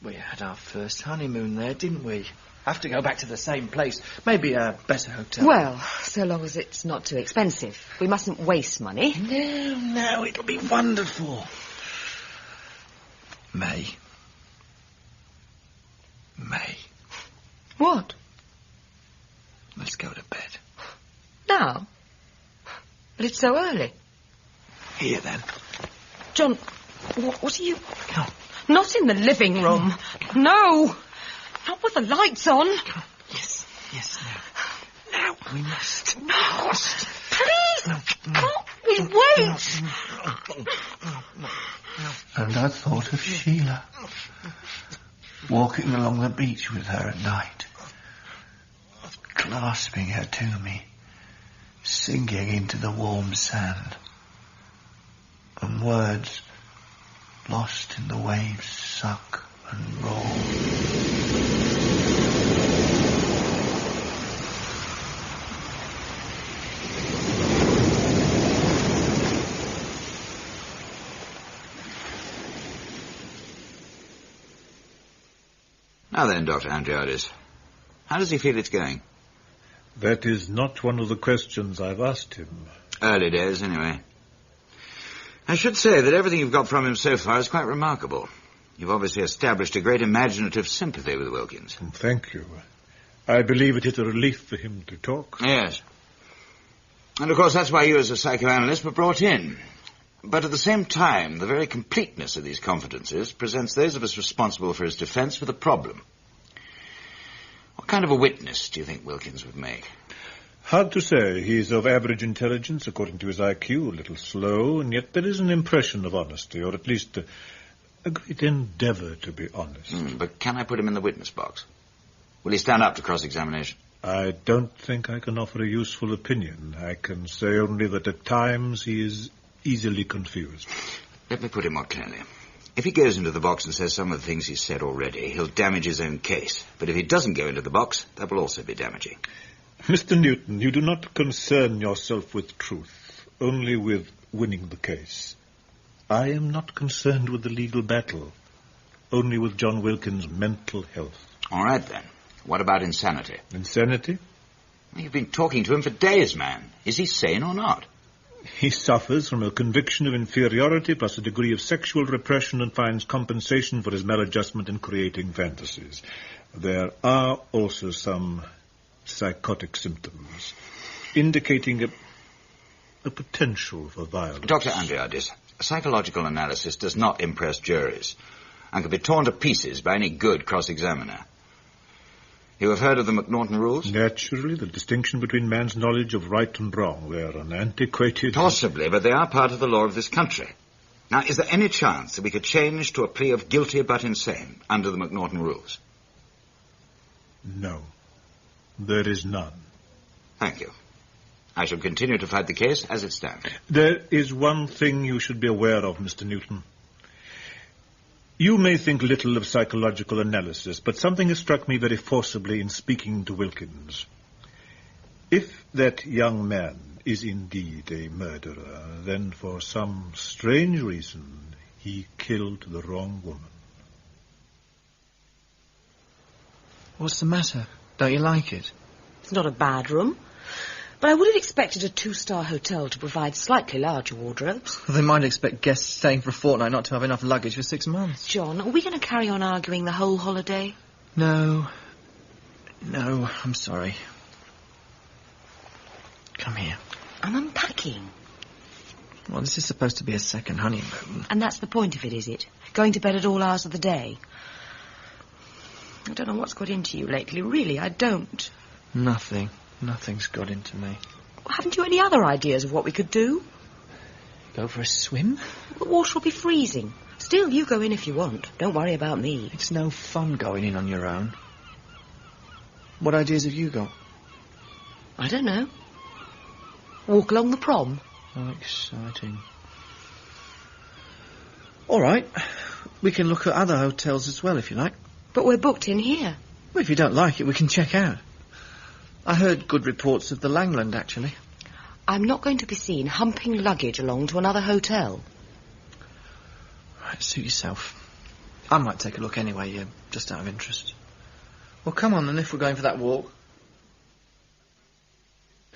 We had our first honeymoon there, didn't we? Have to go back to the same place. Maybe a better hotel. Well, so long as it's not too expensive. We mustn't waste money. No, it'll be wonderful. May. What? Let's go to bed. Now? But it's so early. Here, then. John, what are you... Come. Not in the living room. No. Not with the lights on. Yes, now we must. No. Please. Can't we wait? And I thought of Sheila. Walking along the beach with her at night. Clasping her to me. Sinking into the warm sand. And words lost in the waves suck and roll. Now then, Dr. Andreades, how does he feel it's going? That is not one of the questions I've asked him. Early days, anyway. I should say that everything you've got from him so far is quite remarkable. You've obviously established a great imaginative sympathy with Wilkins. Thank you. I believe it is a relief for him to talk. Yes. And, of course, that's why you as a psychoanalyst were brought in. But at the same time, the very completeness of these confidences presents those of us responsible for his defense with a problem. What kind of a witness do you think Wilkins would make? Hard to say. He is of average intelligence, according to his IQ, a little slow, and yet there is an impression of honesty, or at least a great endeavour to be honest. But can I put him in the witness box? Will he stand up to cross-examination? I don't think I can offer a useful opinion. I can say only that at times he is easily confused. Let me put it more clearly. If he goes into the box and says some of the things he's said already, he'll damage his own case. But if he doesn't go into the box, that will also be damaging. Mr. Newton, you do not concern yourself with truth, only with winning the case. I am not concerned with the legal battle, only with John Wilkins' mental health. All right, then. What about insanity? Insanity? You've been talking to him for days, man. Is he sane or not? He suffers from a conviction of inferiority plus a degree of sexual repression and finds compensation for his maladjustment in creating fantasies. There are also some psychotic symptoms, indicating a potential for violence. Dr. Andreades, psychological analysis does not impress juries and can be torn to pieces by any good cross-examiner. You have heard of the McNaughton rules? Naturally, the distinction between man's knowledge of right and wrong. They are an antiquated... Possibly, but they are part of the law of this country. Now, is there any chance that we could change to a plea of guilty but insane under the McNaughton rules? No. There is none. Thank you. I shall continue to fight the case as it stands. There is one thing you should be aware of, Mr. Newton. You may think little of psychological analysis, but something has struck me very forcibly in speaking to Wilkins. If that young man is indeed a murderer, then for some strange reason he killed the wrong woman. What's the matter? Don't you like it? It's not a bad room. But I would have expected a 2-star hotel to provide slightly larger wardrobes. Well, they might expect guests staying for a fortnight not to have enough luggage for 6 months. John, are we going to carry on arguing the whole holiday? No. No, I'm sorry. Come here. I'm unpacking. Well, this is supposed to be a second honeymoon. And that's the point of it, is it? Going to bed at all hours of the day? I don't know what's got into you lately. Really, I don't. Nothing. Nothing's got into me. Well, haven't you any other ideas of what we could do? Go for a swim? The water will be freezing. Still, you go in if you want. Don't worry about me. It's no fun going in on your own. What ideas have you got? I don't know. Walk along the prom. Oh, exciting. All right. We can look at other hotels as well, if you like. But we're booked in here. Well, if you don't like it, we can check out. I heard good reports of the Langland, actually. I'm not going to be seen humping luggage along to another hotel. Right, suit yourself. I might take a look anyway, just out of interest. Well, come on then, if we're going for that walk.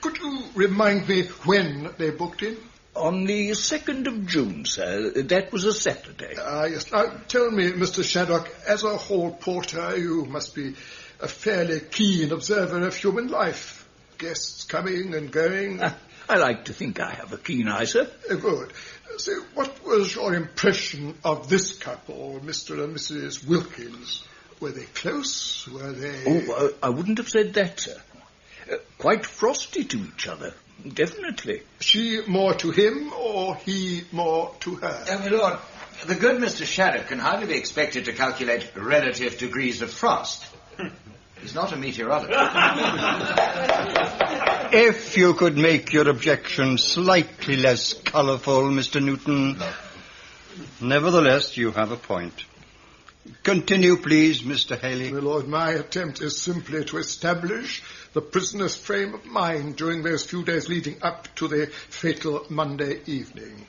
Could you remind me when they booked in? On the 2nd of June, sir. That was a Saturday. Yes. Now, tell me, Mr. Shaddock, as a hall porter, you must be a fairly keen observer of human life. Guests coming and going. I like to think I have a keen eye, sir. Good. So, what was your impression of this couple, Mr. and Mrs. Wilkins? Were they close? Were they... Oh, I wouldn't have said that, sir. Quite frosty to each other, definitely. She more to him, or he more to her? My lord, the good Mr. Shaddock can hardly be expected to calculate relative degrees of frost. He's not a meteorologist. If you could make your objection slightly less colourful, Mr. Newton. Nevertheless, you have a point. Continue, please, Mr. Haley. My lord, my attempt is simply to establish the prisoner's frame of mind during those few days leading up to the fatal Monday evening.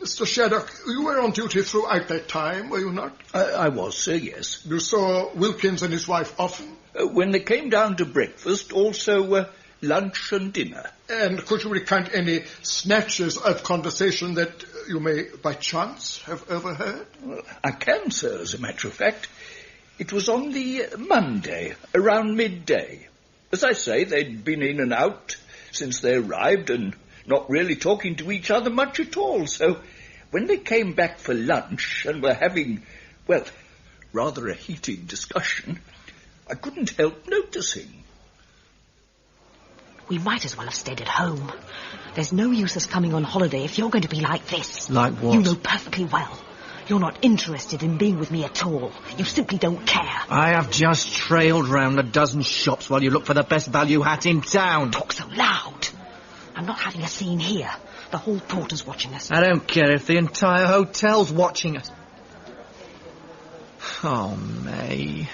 Mr. Shaddock, you were on duty throughout that time, were you not? I was, sir, yes. You saw Wilkins and his wife often? When they came down to breakfast, also lunch and dinner. And could you recount any snatches of conversation that you may, by chance, have overheard? Well, I can, sir, as a matter of fact. It was on the Monday, around midday. As I say, they'd been in and out since they arrived and not really talking to each other much at all. So when they came back for lunch and were having, well, rather a heated discussion, I couldn't help noticing. We might as well have stayed at home. There's no use us coming on holiday if you're going to be like this. Like what? You know perfectly well. You're not interested in being with me at all. You simply don't care. I have just trailed round a dozen shops while you look for the best value hat in town. Talk so loud. I'm not having a scene here. The hall porter's watching us. I don't care if the entire hotel's watching us. Oh, May.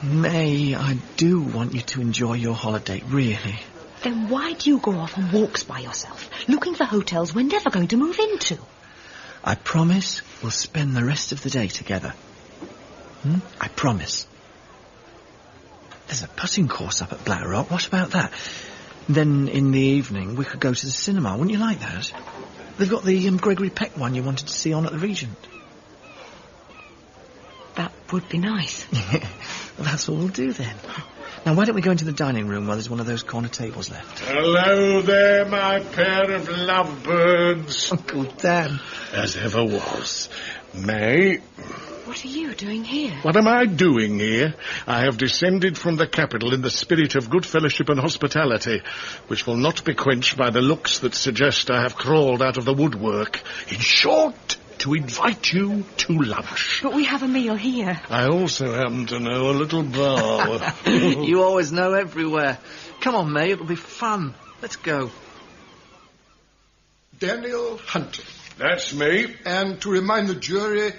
May, I do want you to enjoy your holiday, really. Then why do you go off on walks by yourself, looking for hotels we're never going to move into? I promise we'll spend the rest of the day together. I promise. There's a putting course up at Black Rock. What about that? Then in the evening we could go to the cinema. Wouldn't you like that? They've got the Gregory Peck one you wanted to see on at the Regent. That would be nice. Well, that's all we'll do then. Now, why don't we go into the dining room where there's one of those corner tables left? Hello there, my pair of lovebirds. Uncle Dan. As ever was. May, What are you doing here? What am I doing here? I have descended from the capital in the spirit of good fellowship and hospitality, which will not be quenched by the looks that suggest I have crawled out of the woodwork. In short, to invite you to lunch. But we have a meal here. I also happen to know a little bar. You always know everywhere. Come on, May, it'll be fun. Let's go. Daniel Hunter. That's me. And to remind the jury,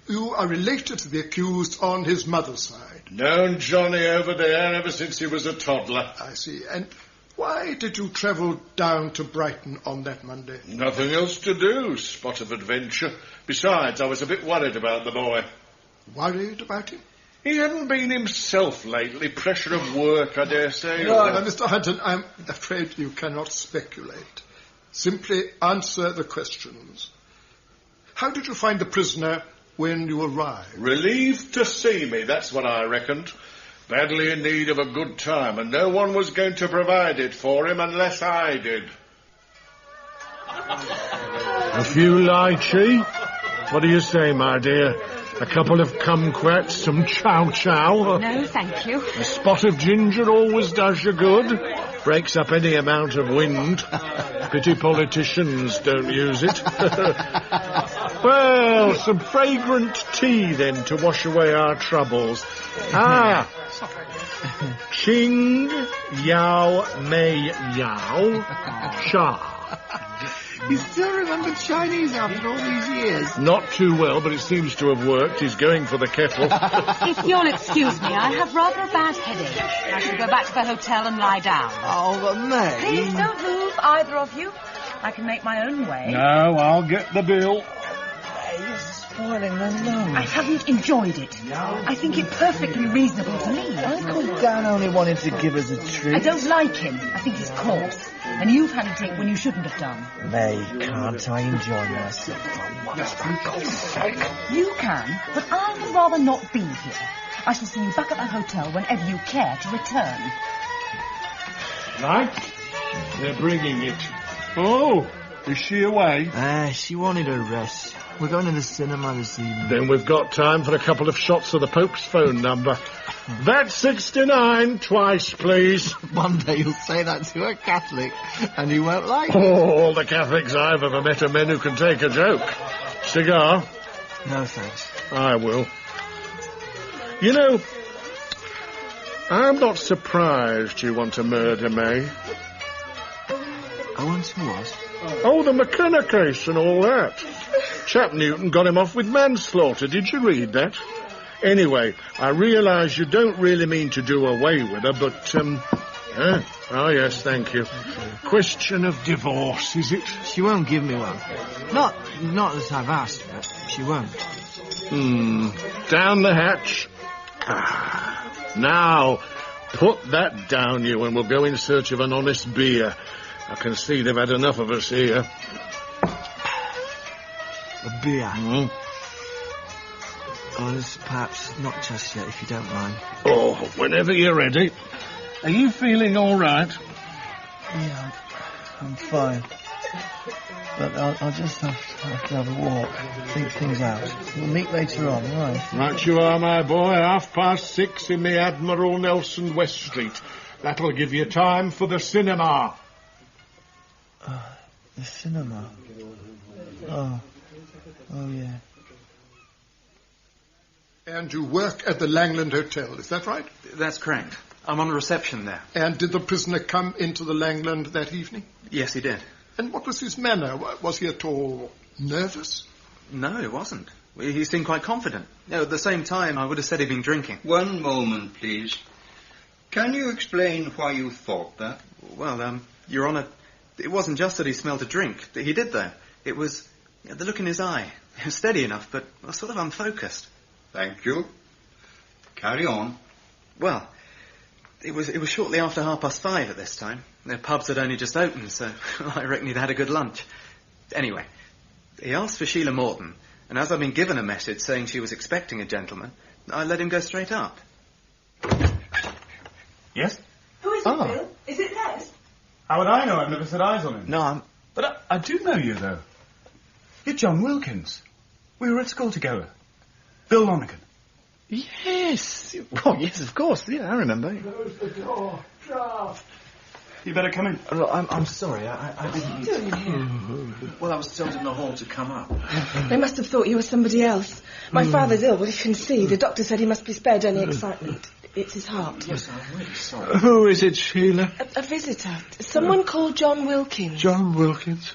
you are related to the accused on his mother's side. Known Johnny over there ever since he was a toddler. I see. And why did you travel down to Brighton on that Monday? Nothing else to do. Spot of adventure. Besides, I was a bit worried about the boy. Worried about him? He hadn't been himself lately. Pressure of work, I dare say. Mr. Hunter, I'm afraid you cannot speculate. Simply answer the questions. How did you find the prisoner when you arrived? Relieved to see me, that's what I reckoned. Badly in need of a good time, and no one was going to provide it for him unless I did. A few lychee? What do you say, my dear? A couple of kumquats, some chow-chow? No, thank you. A spot of ginger always does you good. Breaks up any amount of wind. Pity politicians don't use it. Well, some fragrant tea, then, to wash away our troubles. Ching Yao Mei Yao Cha. You still remember Chinese after all these years? Not too well, but it seems to have worked. He's going for the kettle. If you'll excuse me, I have rather a bad headache. I shall go back to the hotel and lie down. Oh, but May... Please don't move, either of you. I can make my own way. No, I'll get the bill. You're spoiling the lunch. I haven't enjoyed it. I think it perfectly reasonable to me. Uncle Dan only wanted to give us a treat. I don't like him. I think he's coarse. And you've had a drink when you shouldn't have done. May, can't I enjoy myself for once, for God's sake? You can, but I would rather not be here. I shall see you back at the hotel whenever you care to return. Right? They're bringing it. Oh, is she away? She wanted a rest. We're going to the cinema this evening. Then we've got time for a couple of shots of the Pope's phone number. That's 69, twice, please. One day you'll say that to a Catholic, and he won't like it. Oh, all the Catholics I've ever met are men who can take a joke. Cigar? No, thanks. I will. You know, I'm not surprised you want to murder May. I once was. Oh, the McKenna case and all that. Chap Newton got him off with manslaughter. Did you read that? Anyway, I realise you don't really mean to do away with her, but, oh, yes, thank you. Question of divorce, is it? She won't give me one. Not that I've asked, but she won't. Down the hatch. Now, put that down you, and we'll go in search of an honest beer. I can see they've had enough of us here. A beer? Oh, perhaps not just yet, if you don't mind. Oh, whenever you're ready. Are you feeling all right? Yeah, I'm fine. But I'll just have to have a walk, think things out. We'll meet later on, all right? Right you are, my boy. 6:30 in the Admiral Nelson West Street. That'll give you time for the cinema. The cinema? Oh, yeah. And you work at the Langland Hotel, is that right? That's correct. I'm on the reception there. And did the prisoner come into the Langland that evening? Yes, he did. And what was his manner? Was he at all nervous? No, it wasn't. He seemed quite confident. At the same time, I would have said he'd been drinking. One moment, please. Can you explain why you thought that? Well, Your Honour, it wasn't just that he smelled a drink. He did, though. It was the look in his eye. It was steady enough, but sort of unfocused. Thank you. Carry on. Well, it was shortly after 5:30 at this time. The pubs had only just opened, so I reckon he'd had a good lunch. Anyway, he asked for Sheila Morton, and as I'd been given a message saying she was expecting a gentleman, I let him go straight up. Yes? Who is it, Bill? Is it Les? How would I know? I've never set eyes on him. No, But I do know you, though. You're John Wilkins. We were at school together. Bill Lonergan. Yes. Oh, yes, of course. Yeah, I remember. Close the door. Draft. You better come in. Look, I'm sorry. I didn't... Doing here? Well, I was told in the hall to come up. They must have thought you were somebody else. My father's ill, well, you can see. The doctor said he must be spared any excitement. It's his heart. Yes, I'm really sorry. Who is it, Sheila? A visitor. Someone called John Wilkins. John Wilkins?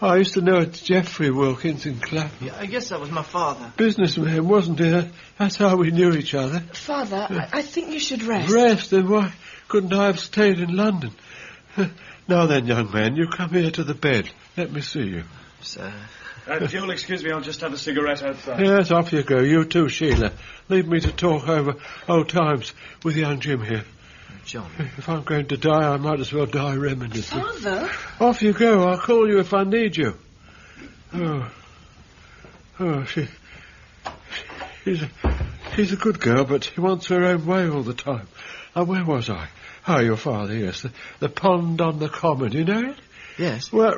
I used to know a Geoffrey Wilkins in Clapham. Yeah, I guess that was my father. Businessman, wasn't he? That's how we knew each other. Father, I think you should rest. Rest? Then why couldn't I have stayed in London? Now then, young man, you come here to the bed. Let me see you. Sir. If you'll excuse me, I'll just have a cigarette outside. Yes, off you go. You too, Sheila. Leave me to talk over old times with young Jim here. John. If I'm going to die, I might as well die reminiscing. Father? Off you go. I'll call you if I need you. She's a good girl, but she wants her own way all the time. Where was I? Oh, your father, yes. The pond on the common, you know it? Yes. Well, I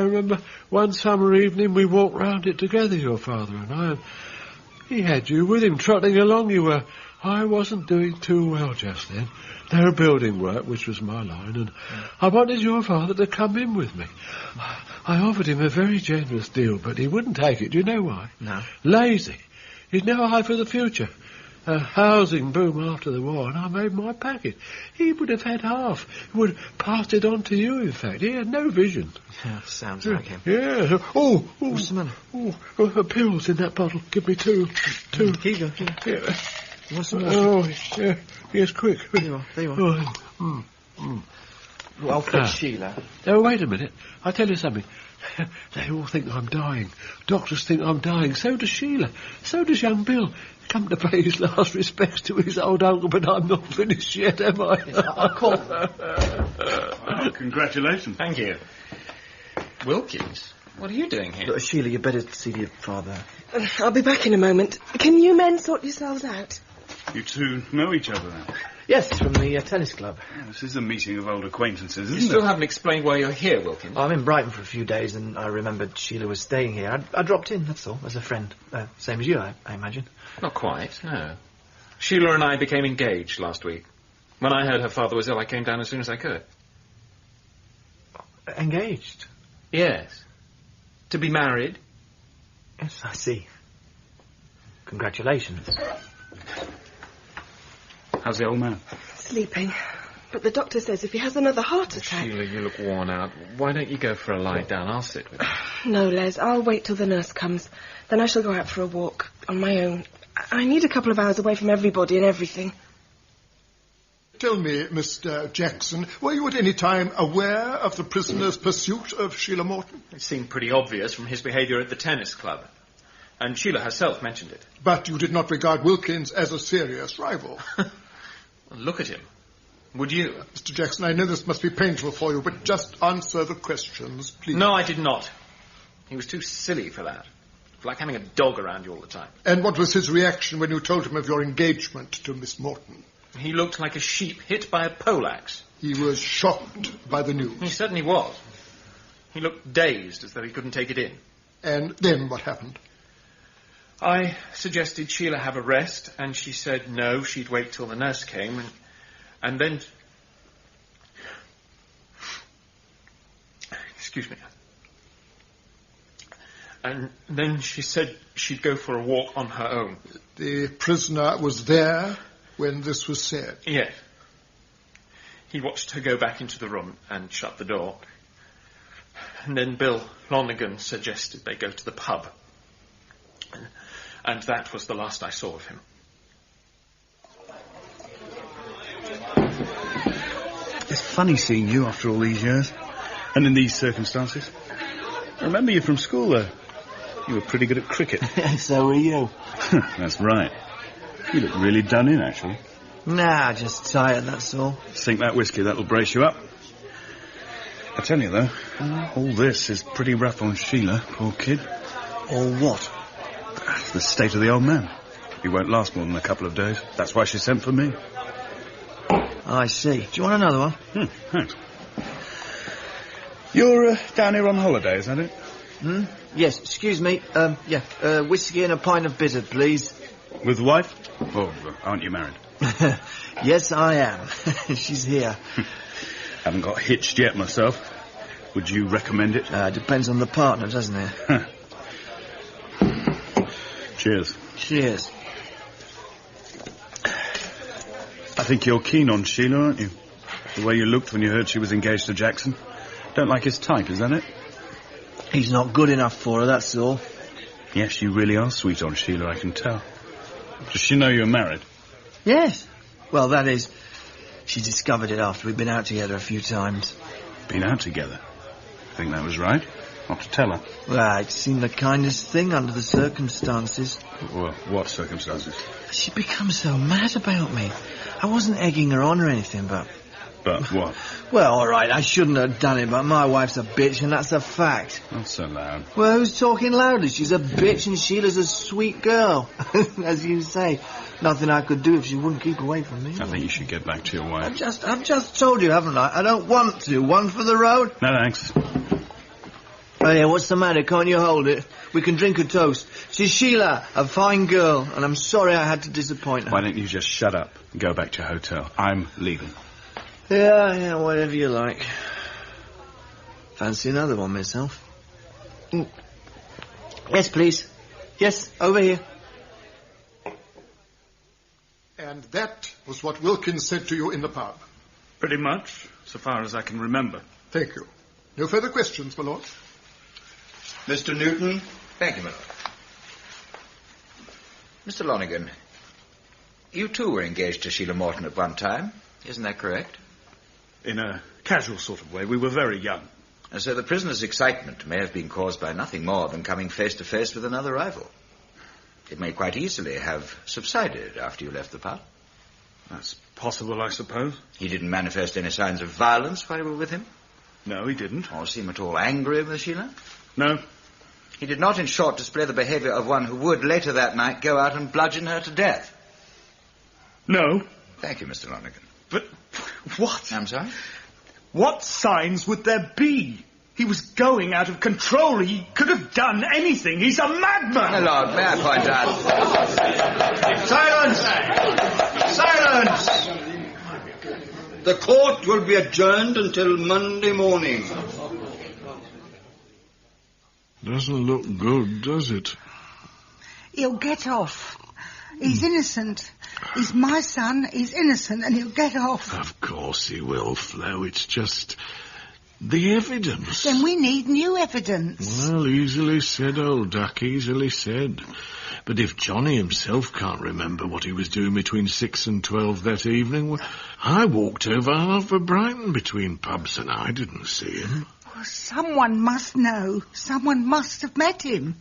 remember one summer evening we walked round it together, your father and I. And he had you with him, trotting along you were. I wasn't doing too well just then. No building work, which was my line, and I wanted your father to come in with me. I offered him a very generous deal, but he wouldn't take it. Do you know why? No. Lazy. He'd no eye for the future. A housing boom after the war, and I made my packet. He would have had half. He would have passed it on to you, in fact. He had no vision. Yeah, sounds like him. Yeah. Oh. What's the matter? Pills in that bottle. Give me two. Here you go. Yeah. What's the matter? Oh, yeah. Yes, quick. There you are. Well, I'll fetch Sheila. Oh, wait a minute. I'll tell you something. They all think I'm dying. Doctors think I'm dying. So does Sheila. So does young Bill. Come to pay his last respects to his old uncle, but I'm not finished yet, am I? I'll call them. Well, congratulations. Thank you. Wilkins, what are you doing here? Look, Sheila, you better see your father. I'll be back in a moment. Can you men sort yourselves out? You two know each other then? Yes, from the tennis club. Yeah, this is a meeting of old acquaintances, isn't You still haven't explained why you're here, Wilkins. I'm in Brighton for a few days, and I remembered Sheila was staying here. I dropped in, that's all, as a friend. Same as you, I imagine. Not quite, no. Sheila and I became engaged last week. When I heard her father was ill, I came down as soon as I could. Engaged? Yes. To be married. Yes, I see. Congratulations. How's the old man? Sleeping. But the doctor says if he has another heart attack... Sheila, you look worn out. Why don't you go for a lie down? I'll sit with you. No, Les, I'll wait till the nurse comes. Then I shall go out for a walk on my own. I need a couple of hours away from everybody and everything. Tell me, Mr. Jackson, were you at any time aware of the prisoner's pursuit of Sheila Morton? It seemed pretty obvious from his behaviour at the tennis club. And Sheila herself mentioned it. But you did not regard Wilkins as a serious rival. Look at him. Would you? Mr. Jackson, I know this must be painful for you, but just answer the questions, please. No, I did not. He was too silly for that. It's like having a dog around you all the time. And what was his reaction when you told him of your engagement to Miss Morton? He looked like a sheep hit by a poleaxe. He was shocked by the news. He certainly was. He looked dazed, as though he couldn't take it in. And then what happened? I suggested Sheila have a rest, and she said no, she'd wait till the nurse came, and then... Excuse me. And then she said she'd go for a walk on her own. The prisoner was there when this was said? Yes. He watched her go back into the room and shut the door. And then Bill Lonergan suggested they go to the pub. And that was the last I saw of him. It's funny seeing you after all these years, and in these circumstances. I remember you from school, though. You were pretty good at cricket. So were you. That's right. You look really done in, actually. Nah, just tired, that's all. Sink that whiskey, that'll brace you up. I tell you, though, all this is pretty rough on Sheila, poor kid. Or what? The state of the old man. He won't last more than a couple of days. That's why she sent for me. I see. Do you want another one? Thanks. You're down here on holiday, is that it? Yes, excuse me. Whiskey and a pint of bitter, please. With wife? Oh, aren't you married? Yes, I am. She's here. Haven't got hitched yet myself. Would you recommend it? Depends on the partner, doesn't it? Cheers. Cheers. I think you're keen on Sheila, aren't you? The way you looked when you heard she was engaged to Jackson. Don't like his type, is that it? He's not good enough for her, that's all. Yes, you really are sweet on Sheila, I can tell. Does she know you're married? Yes. Well, that is, she discovered it after we'd been out together a few times. Been out together? I think that was right. Not to tell her. Well, it seemed the kindest thing under the circumstances. Well, what circumstances? She'd become so mad about me. I wasn't egging her on or anything, but... But what? Well, all right, I shouldn't have done it, but my wife's a bitch, and that's a fact. Not so loud. Well, who's talking loudly? She's a bitch, and Sheila's a sweet girl. As you say, nothing I could do if she wouldn't keep away from me. I think you should get back to your wife. I've just told you, haven't I? I don't want to. One for the road? No, thanks. Oh, yeah, what's the matter? Can't you hold it? We can drink a toast. She's Sheila, a fine girl, and I'm sorry I had to disappoint her. Why don't you just shut up and go back to your hotel? I'm leaving. Yeah, whatever you like. Fancy another one myself? Yes, please. Yes, over here. And that was what Wilkins said to you in the pub? Pretty much, so far as I can remember. Thank you. No further questions, my lord? Mr. Newton? Thank you, my lord. Mr. Lonergan, you too were engaged to Sheila Morton at one time. Isn't that correct? In a casual sort of way. We were very young. And so the prisoner's excitement may have been caused by nothing more than coming face to face with another rival. It may quite easily have subsided after you left the pub. That's possible, I suppose. He didn't manifest any signs of violence while you were with him? No, he didn't. Or seem at all angry with Sheila? No. He did not, in short, display the behaviour of one who would, later that night, go out and bludgeon her to death? No. Thank you, Mr. Lonergan. But what? I'm sorry? What signs would there be? He was going out of control. He could have done anything. He's a madman. My lord, may I point out... Silence! Silence! The court will be adjourned until Monday morning. Doesn't look good, does it? He'll get off. He's innocent. He's my son. He's innocent, and he'll get off. Of course he will, Flo. It's just the evidence. Then we need new evidence. Well, easily said, old duck, easily said. But if Johnny himself can't remember what he was doing between 6 and 12 that evening, well, I walked over half of Brighton between pubs and I didn't see him. Well, someone must know. Someone must have met him.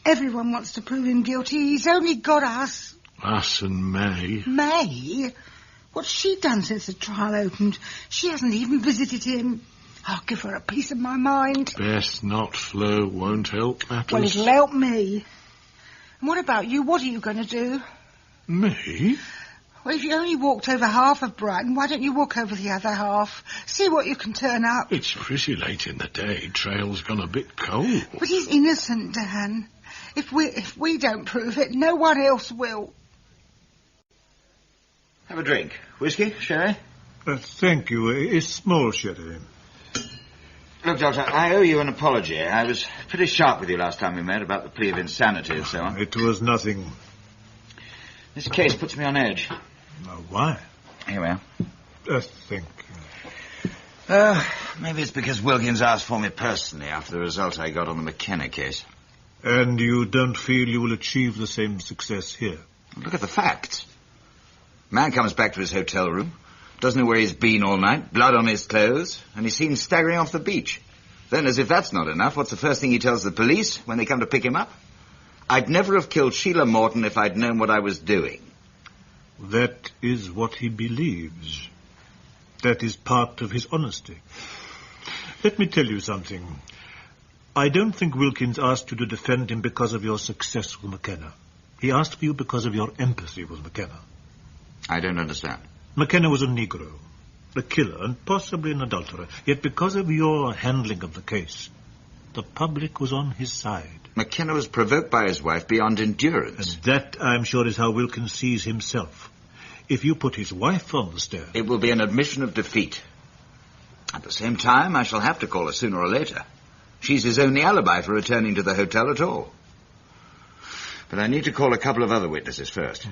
Everyone wants to prove him guilty. He's only got us. Us and May. May? What's she done since the trial opened? She hasn't even visited him. I'll give her a piece of my mind. Best not, Flo. Won't help matters. Well, it'll help me. And what about you? What are you going to do? Me? Well, if you only walked over half of Brighton, why don't you walk over the other half? See what you can turn up. It's pretty late in the day. Trail's gone a bit cold. But he's innocent, Dan. If we don't prove it, no one else will. Have a drink. Whiskey? Sherry? Thank you. A small sherry. Look, Doctor, I owe you an apology. I was pretty sharp with you last time we met about the plea of insanity and so on. It was nothing. This case puts me on edge. Why? Here we are. Thank you. Maybe it's because Wilkins asked for me personally after the result I got on the McKenna case. And you don't feel you will achieve the same success here? Look at the facts. Man comes back to his hotel room, doesn't know where he's been all night, blood on his clothes, and he's seen staggering off the beach. Then, as if that's not enough, what's the first thing he tells the police when they come to pick him up? I'd never have killed Sheila Morton if I'd known what I was doing. That is what he believes. That is part of his honesty. Let me tell you something. I don't think Wilkins asked you to defend him because of your success with McKenna. He asked for you because of your empathy with McKenna. I don't understand. McKenna was a Negro, a killer, and possibly an adulterer. Yet because of your handling of the case, The public was on his side. McKenna was provoked by his wife beyond endurance. And that, I'm sure, is how Wilkins sees himself. If you put his wife on the stand... It will be an admission of defeat. At the same time, I shall have to call her sooner or later. She's his only alibi for returning to the hotel at all. But I need to call a couple of other witnesses first.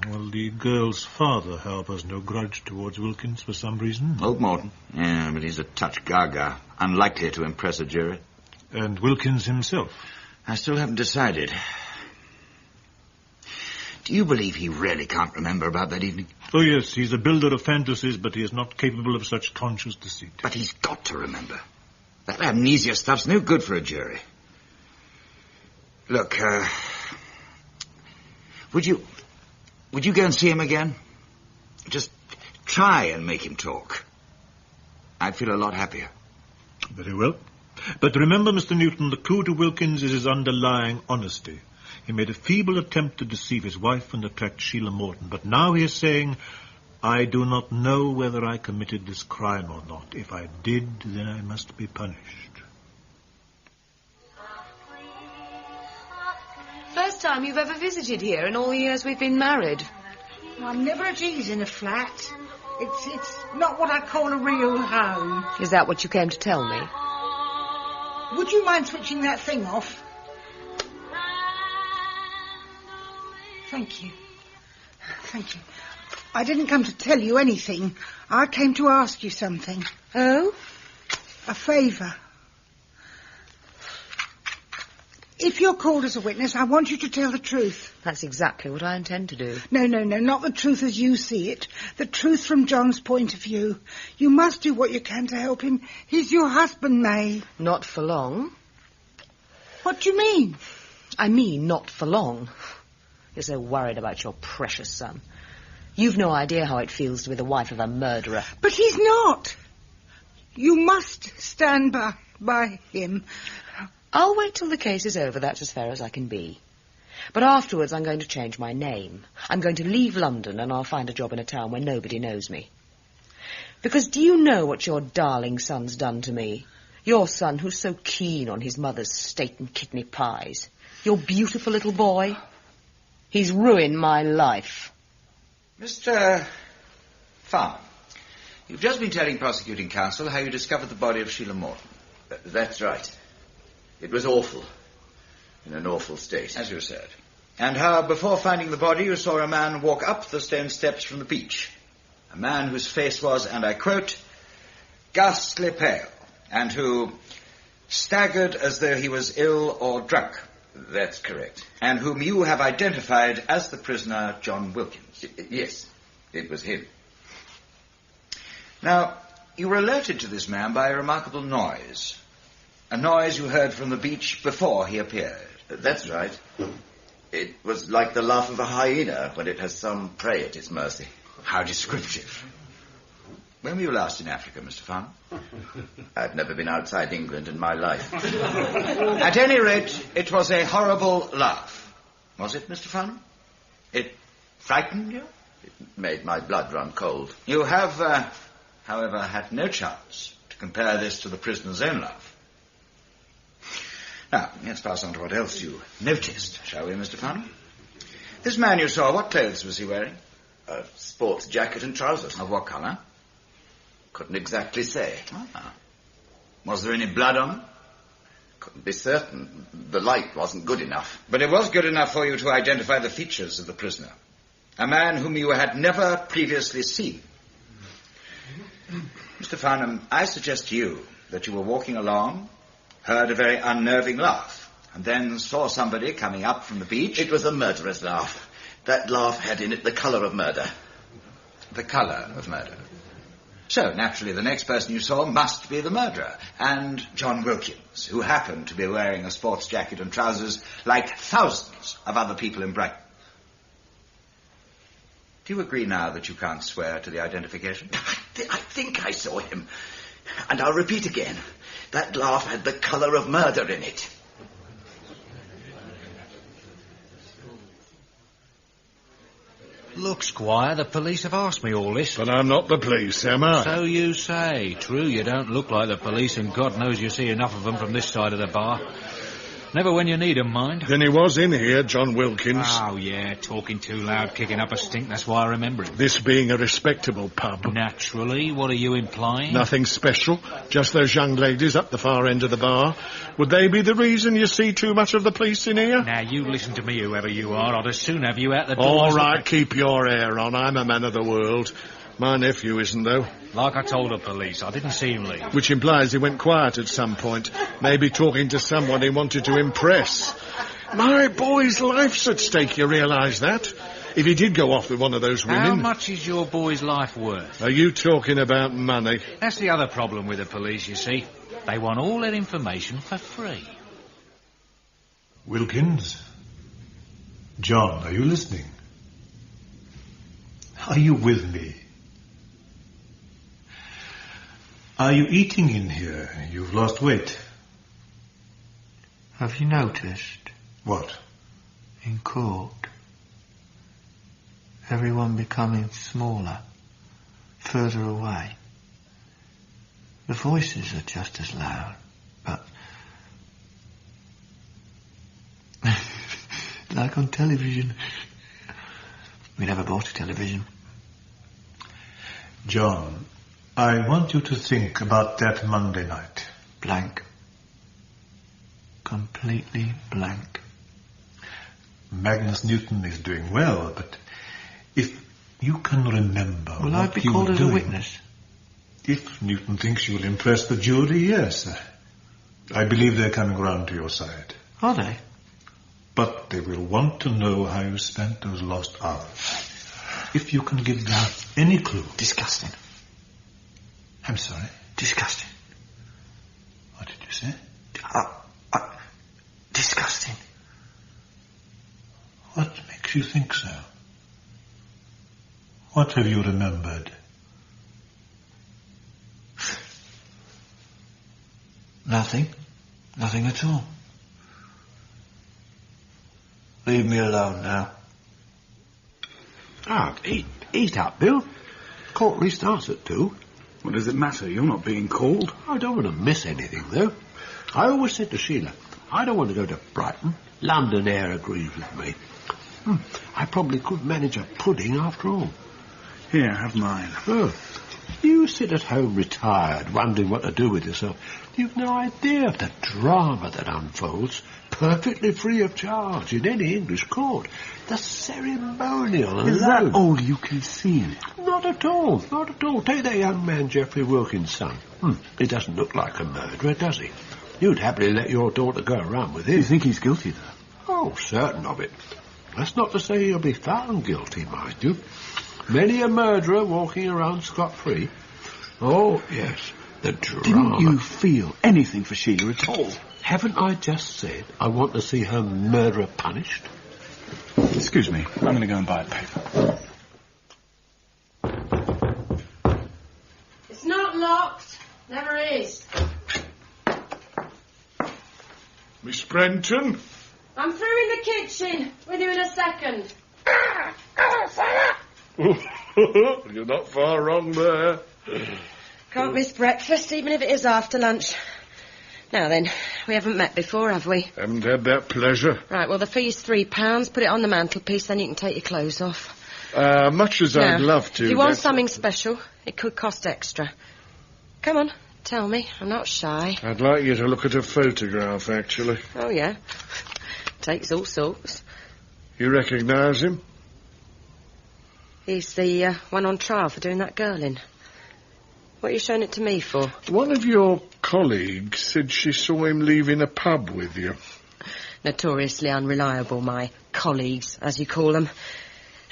Well, the girl's father harbours no grudge towards Wilkins for some reason. Old Morton. Yeah, but he's a touch gaga. Unlikely to impress a jury. And Wilkins himself? I still haven't decided. Do you believe he really can't remember about that evening? Oh, yes, he's a builder of fantasies, but he is not capable of such conscious deceit. But he's got to remember. That amnesia stuff's no good for a jury. Look, would you go and see him again? Just try and make him talk. I'd feel a lot happier. Very well. But remember, Mr. Newton, the clue to Wilkins is his underlying honesty. He made a feeble attempt to deceive his wife and attract Sheila Morton, but now he is saying, I do not know whether I committed this crime or not. If I did, then I must be punished. First time you've ever visited here in all the years we've been married. I'm never at ease in a flat. It's not what I call a real home. Is that what you came to tell me? Would you mind switching that thing off? Thank you. Thank you. I didn't come to tell you anything. I came to ask you something. Oh? A favour. If you're called as a witness, I want you to tell the truth. That's exactly what I intend to do. No, not the truth as you see it. The truth from John's point of view. You must do what you can to help him. He's your husband, May. Not for long. What do you mean? I mean not for long. You're so worried about your precious son. You've no idea how it feels to be the wife of a murderer. But he's not. You must stand by him. I'll wait till the case is over, that's as fair as I can be. But afterwards I'm going to change my name. I'm going to leave London and I'll find a job in a town where nobody knows me. Because do you know what your darling son's done to me? Your son who's so keen on his mother's steak and kidney pies. Your beautiful little boy. He's ruined my life. Mr. Farmer, you've just been telling prosecuting counsel how you discovered the body of Sheila Morton. That's right. It was awful. In an awful state. As you said. And how, before finding the body, you saw a man walk up the stone steps from the beach. A man whose face was, and I quote, ghastly pale, and who staggered as though he was ill or drunk. That's correct. And whom you have identified as the prisoner, John Wilkins. Yes, it was him. Now, you were alerted to this man by a remarkable noise. A noise you heard from the beach before he appeared. That's right. It was like the laugh of a hyena when it has some prey at its mercy. How descriptive. When were you last in Africa, Mr. Farmer? I've never been outside England in my life. At any rate, it was a horrible laugh. Was it, Mr. Farmer? It frightened you? It made my blood run cold. You have, however, had no chance to compare this to the prisoner's own laugh. Now, let's pass on to what else you noticed, shall we, Mr. Farmer? This man you saw, what clothes was he wearing? A sports jacket and trousers. Of what colour? Couldn't exactly say. Ah. Was there any blood on him? Couldn't be certain. The light wasn't good enough. But it was good enough for you to identify the features of the prisoner. A man whom you had never previously seen. Mr. Farnham, I suggest to you that you were walking along, heard a very unnerving laugh, and then saw somebody coming up from the beach. It was a murderer's laugh. That laugh had in it the colour of murder. The colour of murder. So, naturally, the next person you saw must be the murderer, and John Wilkins, who happened to be wearing a sports jacket and trousers like thousands of other people in Brighton. Do you agree now that you can't swear to the identification? I think I saw him. And I'll repeat again. That laugh had the colour of murder in it. Look, Squire, the police have asked me all this. But I'm not the police, am I? So you say. True, you don't look like the police, and God knows you see enough of them from this side of the bar. Never when you need 'em, mind. Then he was in here, John Wilkins. Oh, yeah, talking too loud, kicking up a stink, that's why I remember him. This being a respectable pub. Naturally, what are you implying? Nothing special, just those young ladies up the far end of the bar. Would they be the reason you see too much of the police in here? Now, you listen to me, whoever you are. I'd as soon have you out the door. All right, keep your hair on. I'm a man of the world. My nephew isn't, though. Like I told the police, I didn't see him leave. Which implies he went quiet at some point. Maybe talking to someone he wanted to impress. My boy's life's at stake, you realise that? If he did go off with one of those women... How much is your boy's life worth? Are you talking about money? That's the other problem with the police, you see. They want all that information for free. Wilkins? John, are you listening? Are you with me? Are you eating in here? You've lost weight. Have you noticed? What? In court. Everyone becoming smaller, further away. The voices are just as loud, but... like on television. We never bought a television. John, I want you to think about that Monday night. Blank. Completely blank. Magnus Newton is doing well, but if you can remember Will what I be you called were as a doing, witness? If Newton thinks you'll impress the jury, yes. I believe they're coming round to your side. Are they? But they will want to know how you spent those lost hours. If you can give them any clue. Disgusting. I'm sorry? Disgusting. What did you say? Disgusting. What makes you think so? What have you remembered? Nothing. Nothing at all. Leave me alone now. Eat up, Bill. Court restarts at 2. What does it matter? You're not being called. I don't want to miss anything, though. I always said to Sheila, I don't want to go to Brighton. London air agrees with me. I probably could manage a pudding after all. Here, have mine. Oh. You sit at home retired, wondering what to do with yourself. You've no idea of the drama that unfolds, perfectly free of charge in any English court. The ceremonial alone. Is that all you can see in it? Not at all, not at all. Take that young man, Geoffrey Wilkins' son. He doesn't look like a murderer, does he? You'd happily let your daughter go around with him. You think he's guilty, though? Oh, certain of it. That's not to say he'll be found guilty, mind you. Many a murderer walking around scot-free. Oh, yes, the drama. Didn't you feel anything for Sheila at all? Haven't I just said I want to see her murderer punished? Excuse me, I'm going to go and buy a paper. It's not locked. Never is. Miss Brenton? I'm through in the kitchen. With you in a second. You're not far wrong there. Can't miss breakfast, even if it is after lunch. Now then, we haven't met before, have we? Haven't had that pleasure. Right, well, the fee's £3. Put it on the mantelpiece, then you can take your clothes off. Much as I'd love to. If you want something special, it could cost extra. Come on, tell me. I'm not shy. I'd like you to look at a photograph, actually. Oh, yeah. Takes all sorts. You recognise him? He's the one on trial for doing that girl in. What are you showing it to me for? One of your colleagues said she saw him leaving a pub with you. Notoriously unreliable, my colleagues, as you call them.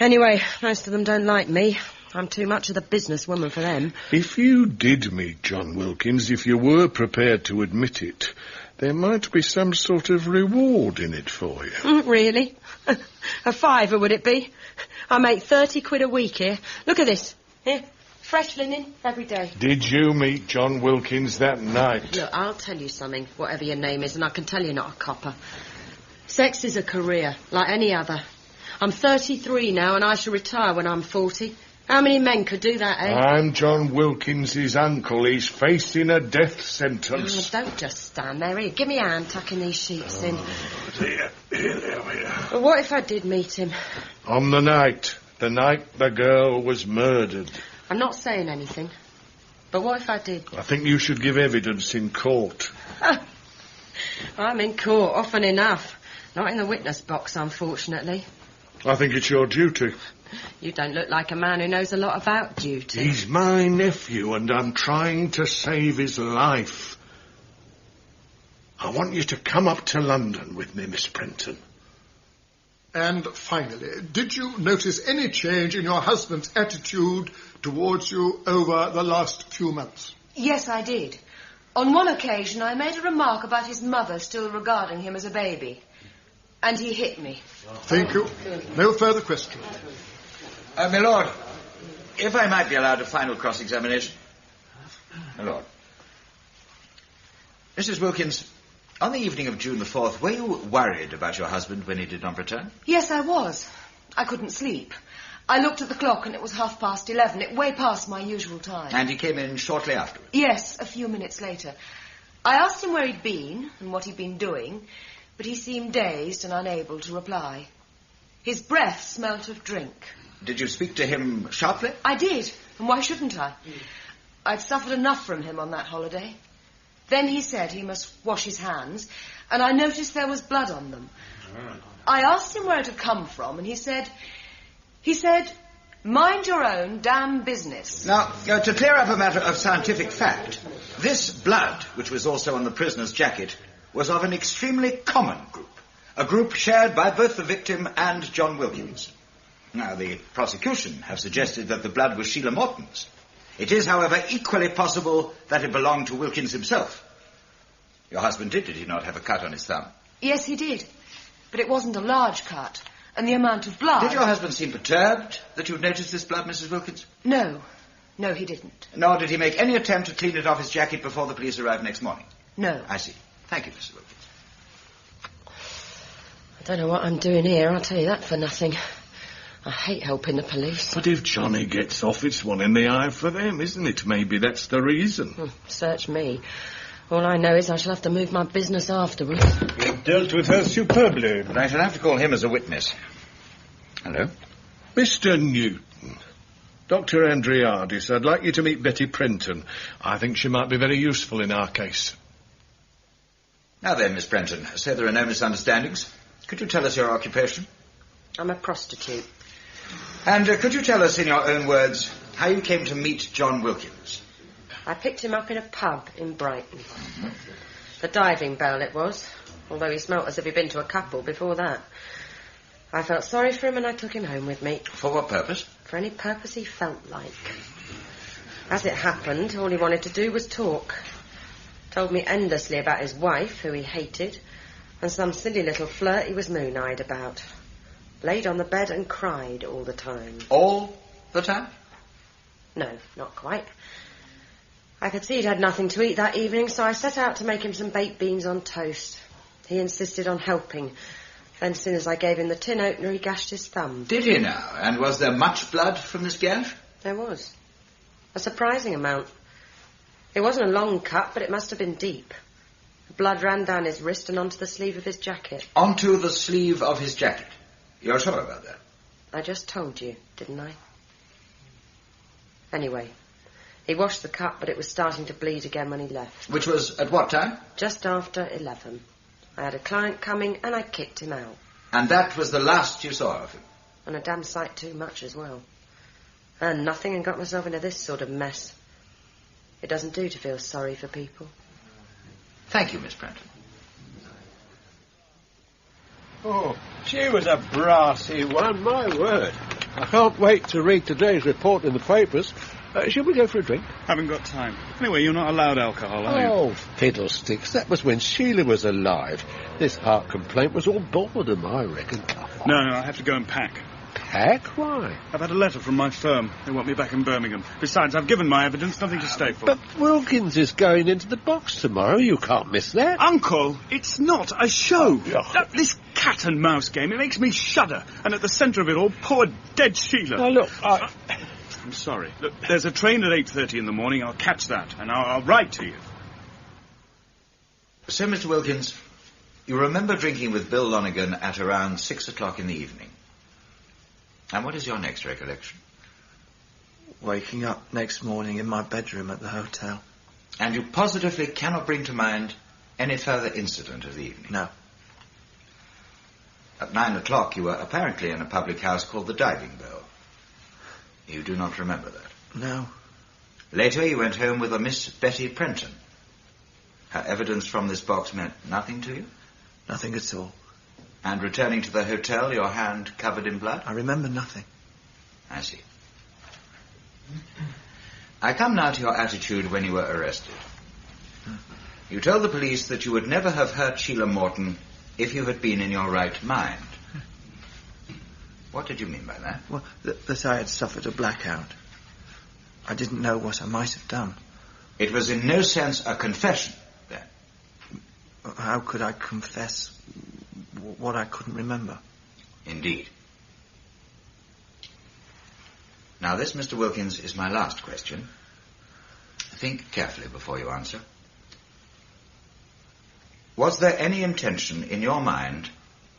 Anyway, most of them don't like me. I'm too much of the businesswoman for them. If you did meet John Wilkins, if you were prepared to admit it, there might be some sort of reward in it for you. Really? A £5, would it be? I make 30 quid a week here. Look at this. Here. Fresh linen every day. Did you meet John Wilkins that night? Look, I'll tell you something, whatever your name is, and I can tell you're not a copper. Sex is a career, like any other. I'm 33 now, and I shall retire when I'm 40. How many men could do that, eh? I'm John Wilkins's uncle. He's facing a death sentence. Oh, don't just stand there. Here, give me a hand tucking these sheets in. Dear. Here we are. Well, what if I did meet him? On the night the girl was murdered. I'm not saying anything. But what if I did? I think you should give evidence in court. I'm in court often enough. Not in the witness box, unfortunately. I think it's your duty. You don't look like a man who knows a lot about duty. He's my nephew, and I'm trying to save his life. I want you to come up to London with me, Miss Prenton. And finally, did you notice any change in your husband's attitude towards you over the last few months? Yes, I did. On one occasion, I made a remark about his mother still regarding him as a baby. And he hit me. Thank you. No further questions. My lord, if I might be allowed a final cross-examination. My lord. Mrs. Wilkins, on the evening of June the 4th, were you worried about your husband when he did not return? Yes, I was. I couldn't sleep. I looked at the clock and it was 11:30. It way past my usual time. And he came in shortly afterwards? Yes, a few minutes later. I asked him where he'd been and what he'd been doing, but he seemed dazed and unable to reply. His breath smelt of drink. Did you speak to him sharply? I did, and why shouldn't I? I'd suffered enough from him on that holiday. Then he said he must wash his hands, and I noticed there was blood on them. I asked him where it had come from, and he said, mind your own damn business. Now, to clear up a matter of scientific fact, this blood, which was also on the prisoner's jacket, was of an extremely common group, a group shared by both the victim and John Wilkins. Now, the prosecution have suggested that the blood was Sheila Morton's. It is, however, equally possible that it belonged to Wilkins himself. Your husband did he not, have a cut on his thumb? Yes, he did. But it wasn't a large cut. And the amount of blood... Did your husband seem perturbed that you'd noticed this blood, Mrs. Wilkins? No. No, he didn't. Nor did he make any attempt to clean it off his jacket before the police arrived next morning? No. I see. Thank you, Mrs. Wilkins. I don't know what I'm doing here, I'll tell you that for nothing. I hate helping the police. But if Johnny gets off, it's one in the eye for them, isn't it? Maybe that's the reason. Search me. All I know is I shall have to move my business afterwards. You've dealt with her superbly. But I shall have to call him as a witness. Hello? Mr. Newton. Dr. Andriadis, I'd like you to meet Betty Prenton. I think she might be very useful in our case. Now then, Miss Prenton, say there are no misunderstandings. Could you tell us your occupation? I'm a prostitute. And could you tell us, in your own words, how you came to meet John Wilkins? I picked him up in a pub in Brighton. The Diving Bell it was, although he smelt as if he'd been to a couple before that. I felt sorry for him and I took him home with me. For what purpose? For any purpose he felt like. As it happened, all he wanted to do was talk. Told me endlessly about his wife, who he hated, and some silly little flirt he was moon-eyed about. Laid on the bed and cried all the time. All the time? No, not quite. I could see he'd had nothing to eat that evening, so I set out to make him some baked beans on toast. He insisted on helping. Then, as soon as I gave him the tin opener, he gashed his thumb. Did he now? And was there much blood from this gash? There was. A surprising amount. It wasn't a long cut, but it must have been deep. The blood ran down his wrist and onto the sleeve of his jacket. Onto the sleeve of his jacket? You're sure about that? I just told you, didn't I? Anyway, he washed the cut, but it was starting to bleed again when he left. Which was at what time? Just after 11. I had a client coming and I kicked him out. And that was the last you saw of him? And a damn sight too much as well. Earned nothing and got myself into this sort of mess. It doesn't do to feel sorry for people. Thank you, Miss Prenton. Oh, she was a brassy one, my word. I can't wait to read today's report in the papers. Shall we go for a drink? Haven't got time. Anyway, you're not allowed alcohol, are you? Oh, fiddlesticks. That was when Sheila was alive. This heart complaint was all boredom, I reckon. No, I have to go and pack. heck? Why? I've had a letter from my firm. They want me back in Birmingham. Besides, I've given my evidence, nothing to stay for. But Wilkins is going into the box tomorrow. You can't miss that. Uncle, it's not a show. This cat and mouse game, it makes me shudder. And at the centre of it all, poor dead Sheila. Now, look, I'm sorry. Look, there's a train at 8:30 in the morning. I'll catch that, and I'll write to you. So, Mr. Wilkins, you remember drinking with Bill Lonergan at around 6 o'clock in the evening. And what is your next recollection? Waking up next morning in my bedroom at the hotel. And you positively cannot bring to mind any further incident of the evening? No. At 9 o'clock, you were apparently in a public house called the Diving Bell. You do not remember that? No. Later, you went home with a Miss Betty Prenton. Her evidence from this box meant nothing to you? Nothing at all. And returning to the hotel, your hand covered in blood? I remember nothing. I see. I come now to your attitude when you were arrested. You told the police that you would never have hurt Sheila Morton if you had been in your right mind. What did you mean by that? Well, that I had suffered a blackout. I didn't know what I might have done. It was in no sense a confession, then? How could I confess what I couldn't remember? Indeed. Now, this, Mr. Wilkins, is my last question. Think carefully before you answer. Was there any intention in your mind,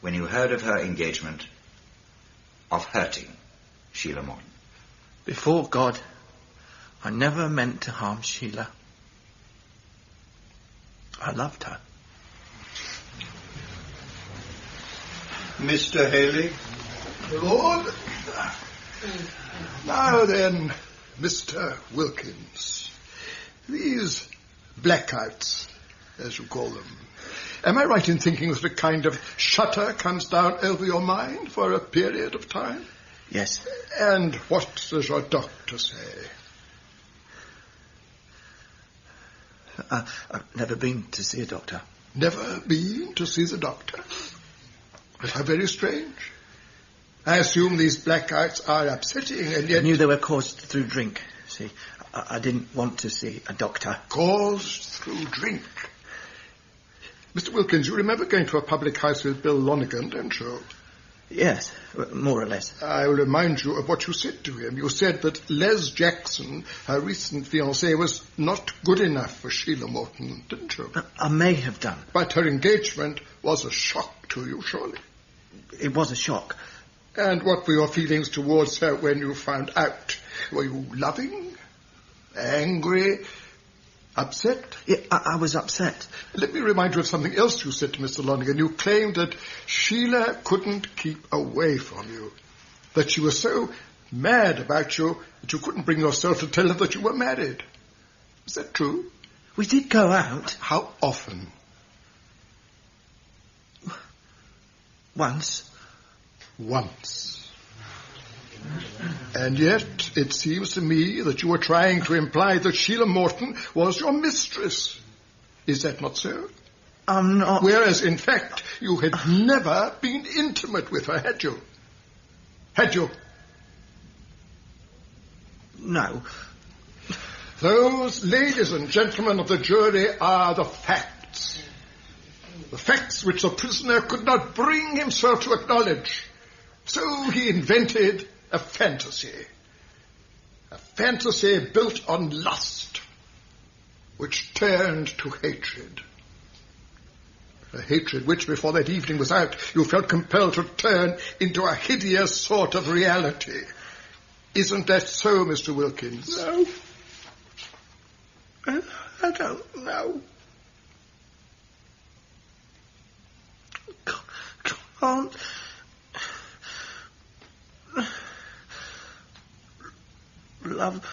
when you heard of her engagement, of hurting Sheila Morton? Before God, I never meant to harm Sheila. I loved her. Mr. Haley? Lord. Now then, Mr. Wilkins, these blackouts, as you call them, am I right in thinking that a kind of shutter comes down over your mind for a period of time? Yes. And what does your doctor say? I've never been to see a doctor. Never been to see the doctor? How very strange. I assume these blackouts are upsetting, and yet... I knew they were caused through drink. See, I didn't want to see a doctor. Caused through drink? Mr. Wilkins, you remember going to a public house with Bill Lonergan, don't you? Yes, more or less. I will remind you of what you said to him. You said that Les Jackson, her recent fiancée, was not good enough for Sheila Morton, didn't you? I may have done. But her engagement was a shock to you, surely? It was a shock. And what were your feelings towards her when you found out? Were you loving? Angry? Upset? Yeah, I was upset. Let me remind you of something else you said to Mr. Lonergan. You claimed that Sheila couldn't keep away from you, that she was so mad about you that you couldn't bring yourself to tell her that you were married. Is that true? We did go out. How often? Once. Once. And yet, it seems to me that you were trying to imply that Sheila Morton was your mistress. Is that not so? I'm not... Whereas, in fact, you had never been intimate with her, had you? Had you? No. Those, ladies and gentlemen of the jury, are the facts. The facts which the prisoner could not bring himself to acknowledge. So he invented a fantasy built on lust, which turned to hatred. A hatred which, before that evening was out, you felt compelled to turn into a hideous sort of reality. Isn't that so, Mr. Wilkins? No. I don't know. Can't... Love.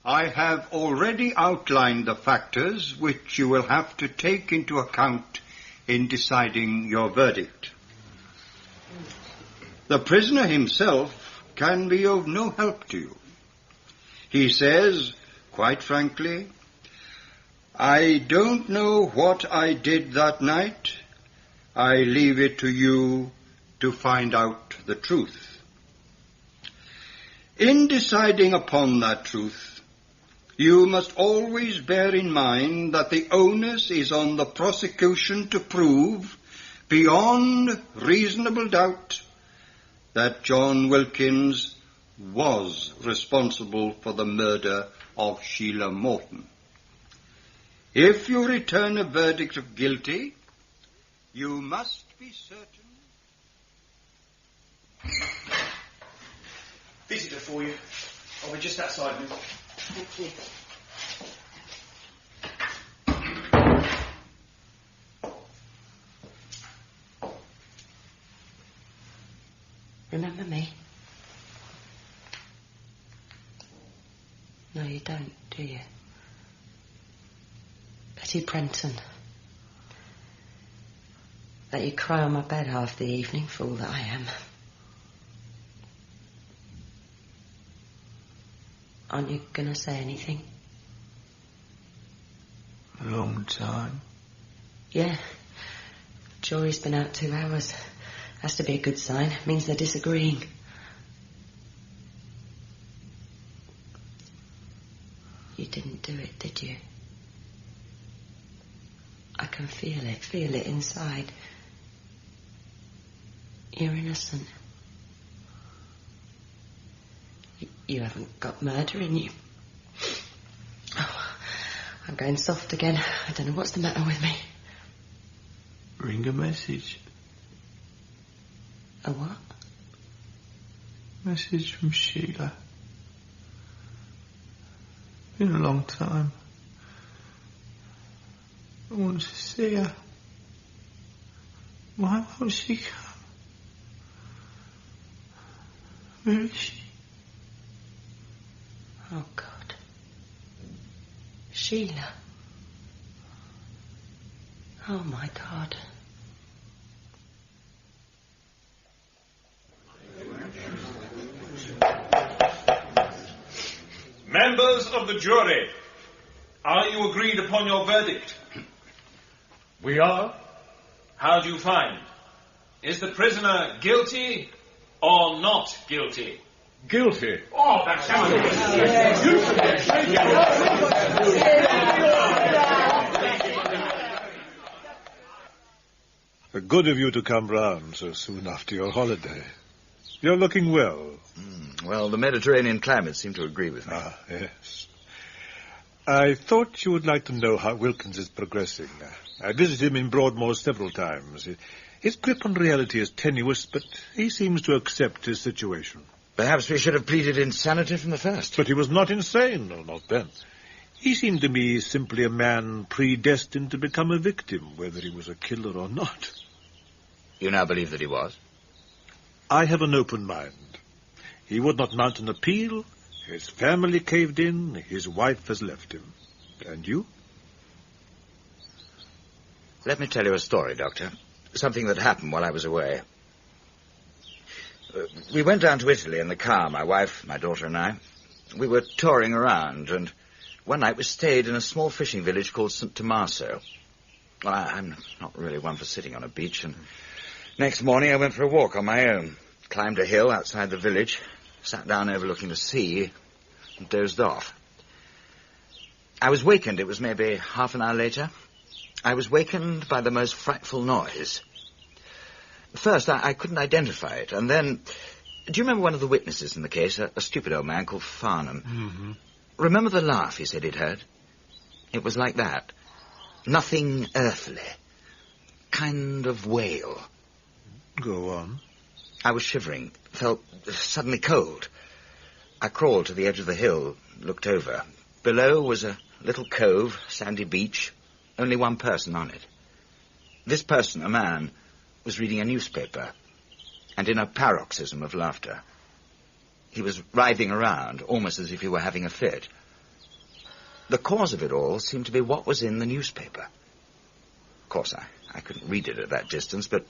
I have already outlined the factors which you will have to take into account in deciding your verdict. The prisoner himself can be of no help to you. He says, quite frankly, I don't know what I did that night. I leave it to you to find out the truth. In deciding upon that truth, you must always bear in mind that the onus is on the prosecution to prove, beyond reasonable doubt, that John Wilkins was responsible for the murder of Sheila Morton. If you return a verdict of guilty, you must be certain... Visitor for you. I'll be just outside now. Thank you. Remember me? No, you don't, do you? Betty Prenton. Let you cry on my bed half the evening, fool that I am. Aren't you gonna say anything? A long time. Yeah. Jury's been out 2 hours. Has to be a good sign. Means they're disagreeing. You didn't do it, did you? I can feel it inside. You're innocent. You haven't got murder in you. Oh, I'm going soft again. I don't know what's the matter with me. Ring a message. A what? Message from Sheila. Been a long time. I want to see her. Why won't she come? Where is she? Oh, God. Sheila. Oh, my God. Members of the jury, are you agreed upon your verdict? We are. How do you find? Is the prisoner guilty or not guilty? Guilty. Oh, that's Good of you to come round so soon after your holiday. You're looking well. Well, the Mediterranean climate seemed to agree with me. Ah, yes. I thought you would like to know how Wilkins is progressing. I visited him in Broadmoor several times. His grip on reality is tenuous, but he seems to accept his situation. Perhaps we should have pleaded insanity from the first. But he was not insane, no, not then. He seemed to me simply a man predestined to become a victim, whether he was a killer or not. You now believe that he was? I have an open mind. He would not mount an appeal. His family caved in. His wife has left him. And you? Let me tell you a story, Doctor. Something that happened while I was away. We went down to Italy in the car, my wife, my daughter and I. We were touring around, and one night we stayed in a small fishing village called St. Tommaso. Well, I'm not really one for sitting on a beach, and next morning I went for a walk on my own, climbed a hill outside the village, sat down overlooking the sea, and dozed off. I was wakened, it was maybe half an hour later. I was wakened by the most frightful noise. First, I couldn't identify it, and then... Do you remember one of the witnesses in the case, a stupid old man called Farnham? Mm-hmm. Remember the laugh he said he'd heard? It was like that. Nothing earthly. Kind of wail. Go on. I was shivering, felt suddenly cold. I crawled to the edge of the hill, looked over. Below was a little cove, sandy beach, only one person on it. This person, a man, was reading a newspaper, and in a paroxysm of laughter. He was writhing around, almost as if he were having a fit. The cause of it all seemed to be what was in the newspaper. Of course, I couldn't read it at that distance, but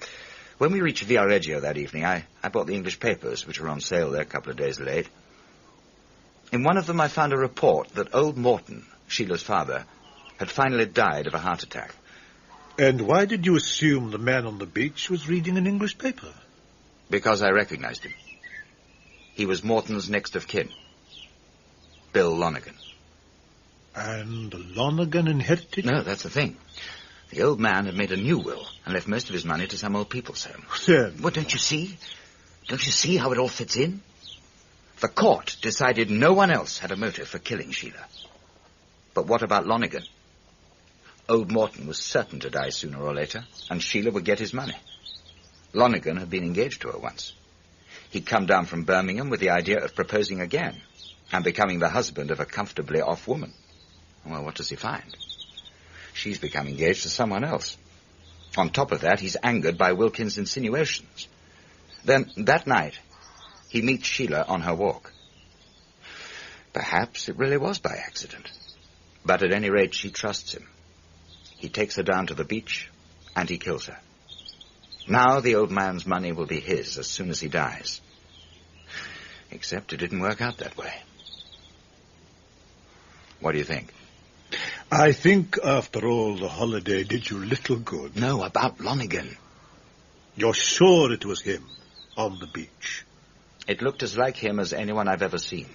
when we reached Viareggio that evening, I bought the English papers, which were on sale there a couple of days late. In one of them I found a report that old Morton, Sheila's father, had finally died of a heart attack. And why did you assume the man on the beach was reading an English paper? Because I recognized him. He was Morton's next of kin, Bill Lonergan. And Lonergan inherited? No, that's the thing. The old man had made a new will and left most of his money to some old people's home. Then? Well, don't you see? Don't you see how it all fits in? The court decided no one else had a motive for killing Sheila. But what about Lonergan? Old Morton was certain to die sooner or later, and Sheila would get his money. Lonergan had been engaged to her once. He'd come down from Birmingham with the idea of proposing again and becoming the husband of a comfortably off woman. Well, what does he find? She's become engaged to someone else. On top of that, he's angered by Wilkins' insinuations. Then, that night, he meets Sheila on her walk. Perhaps it really was by accident. But at any rate, she trusts him. He takes her down to the beach, and he kills her. Now the old man's money will be his as soon as he dies. Except it didn't work out that way. What do you think? I think, after all, the holiday did you little good. No, about Lonergan. You're sure it was him on the beach? It looked as like him as anyone I've ever seen.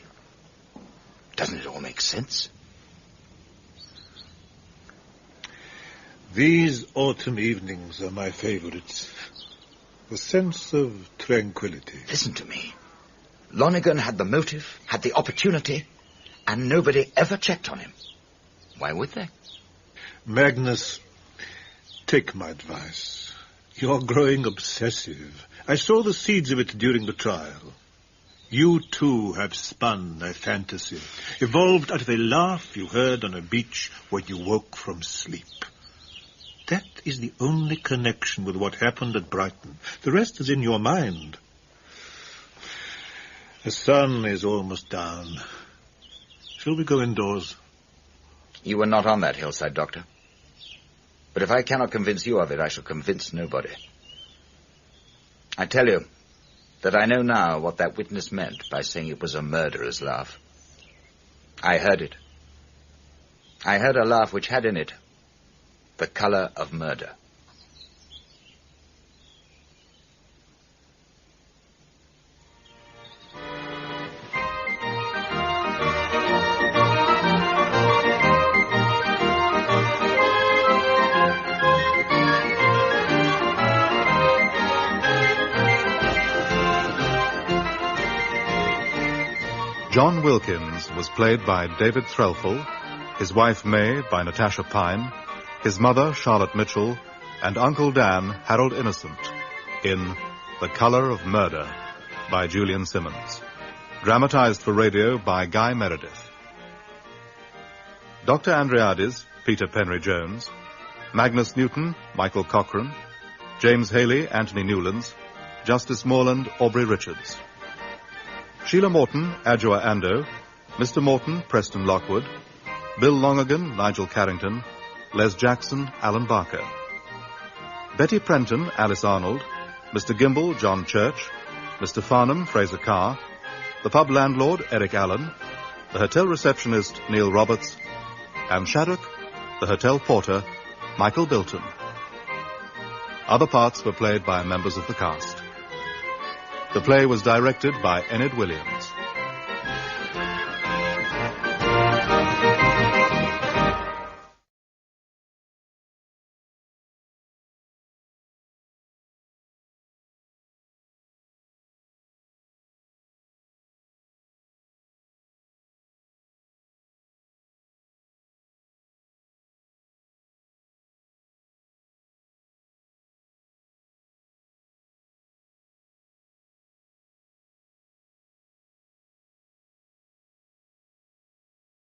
Doesn't it all make sense? These autumn evenings are my favorites. The sense of tranquility. Listen to me. Lonergan had the motive, had the opportunity, and nobody ever checked on him. Why would they? Magnus, take my advice. You're growing obsessive. I saw the seeds of it during the trial. You, too, have spun a fantasy, evolved out of a laugh you heard on a beach when you woke from sleep. That is the only connection with what happened at Brighton. The rest is in your mind. The sun is almost down. Shall we go indoors? You were not on that hillside, Doctor. But if I cannot convince you of it, I shall convince nobody. I tell you that I know now what that witness meant by saying it was a murderer's laugh. I heard it. I heard a laugh which had in it the color of murder. John Wilkins was played by David Threlfall, his wife May by Natasha Pine, his mother Charlotte Mitchell, and Uncle Dan Harold Innocent in The Color of Murder by Julian Symons. Dramatised for radio by Guy Meredith. Dr. Andreades, Peter Penry Jones, Magnus Newton, Michael Cochrane, James Haley, Anthony Newlands, Justice Morland, Aubrey Richards. Sheila Morton, Adjoa Ando, Mr. Morton, Preston Lockwood, Bill Lonergan, Nigel Carrington, Les Jackson, Alan Barker. Betty Prenton, Alice Arnold, Mr. Gimble, John Church, Mr. Farnham, Fraser Carr, the pub landlord, Eric Allen, the hotel receptionist, Neil Roberts, and Shattuck, the hotel porter, Michael Bilton. Other parts were played by members of the cast. The play was directed by Enid Williams.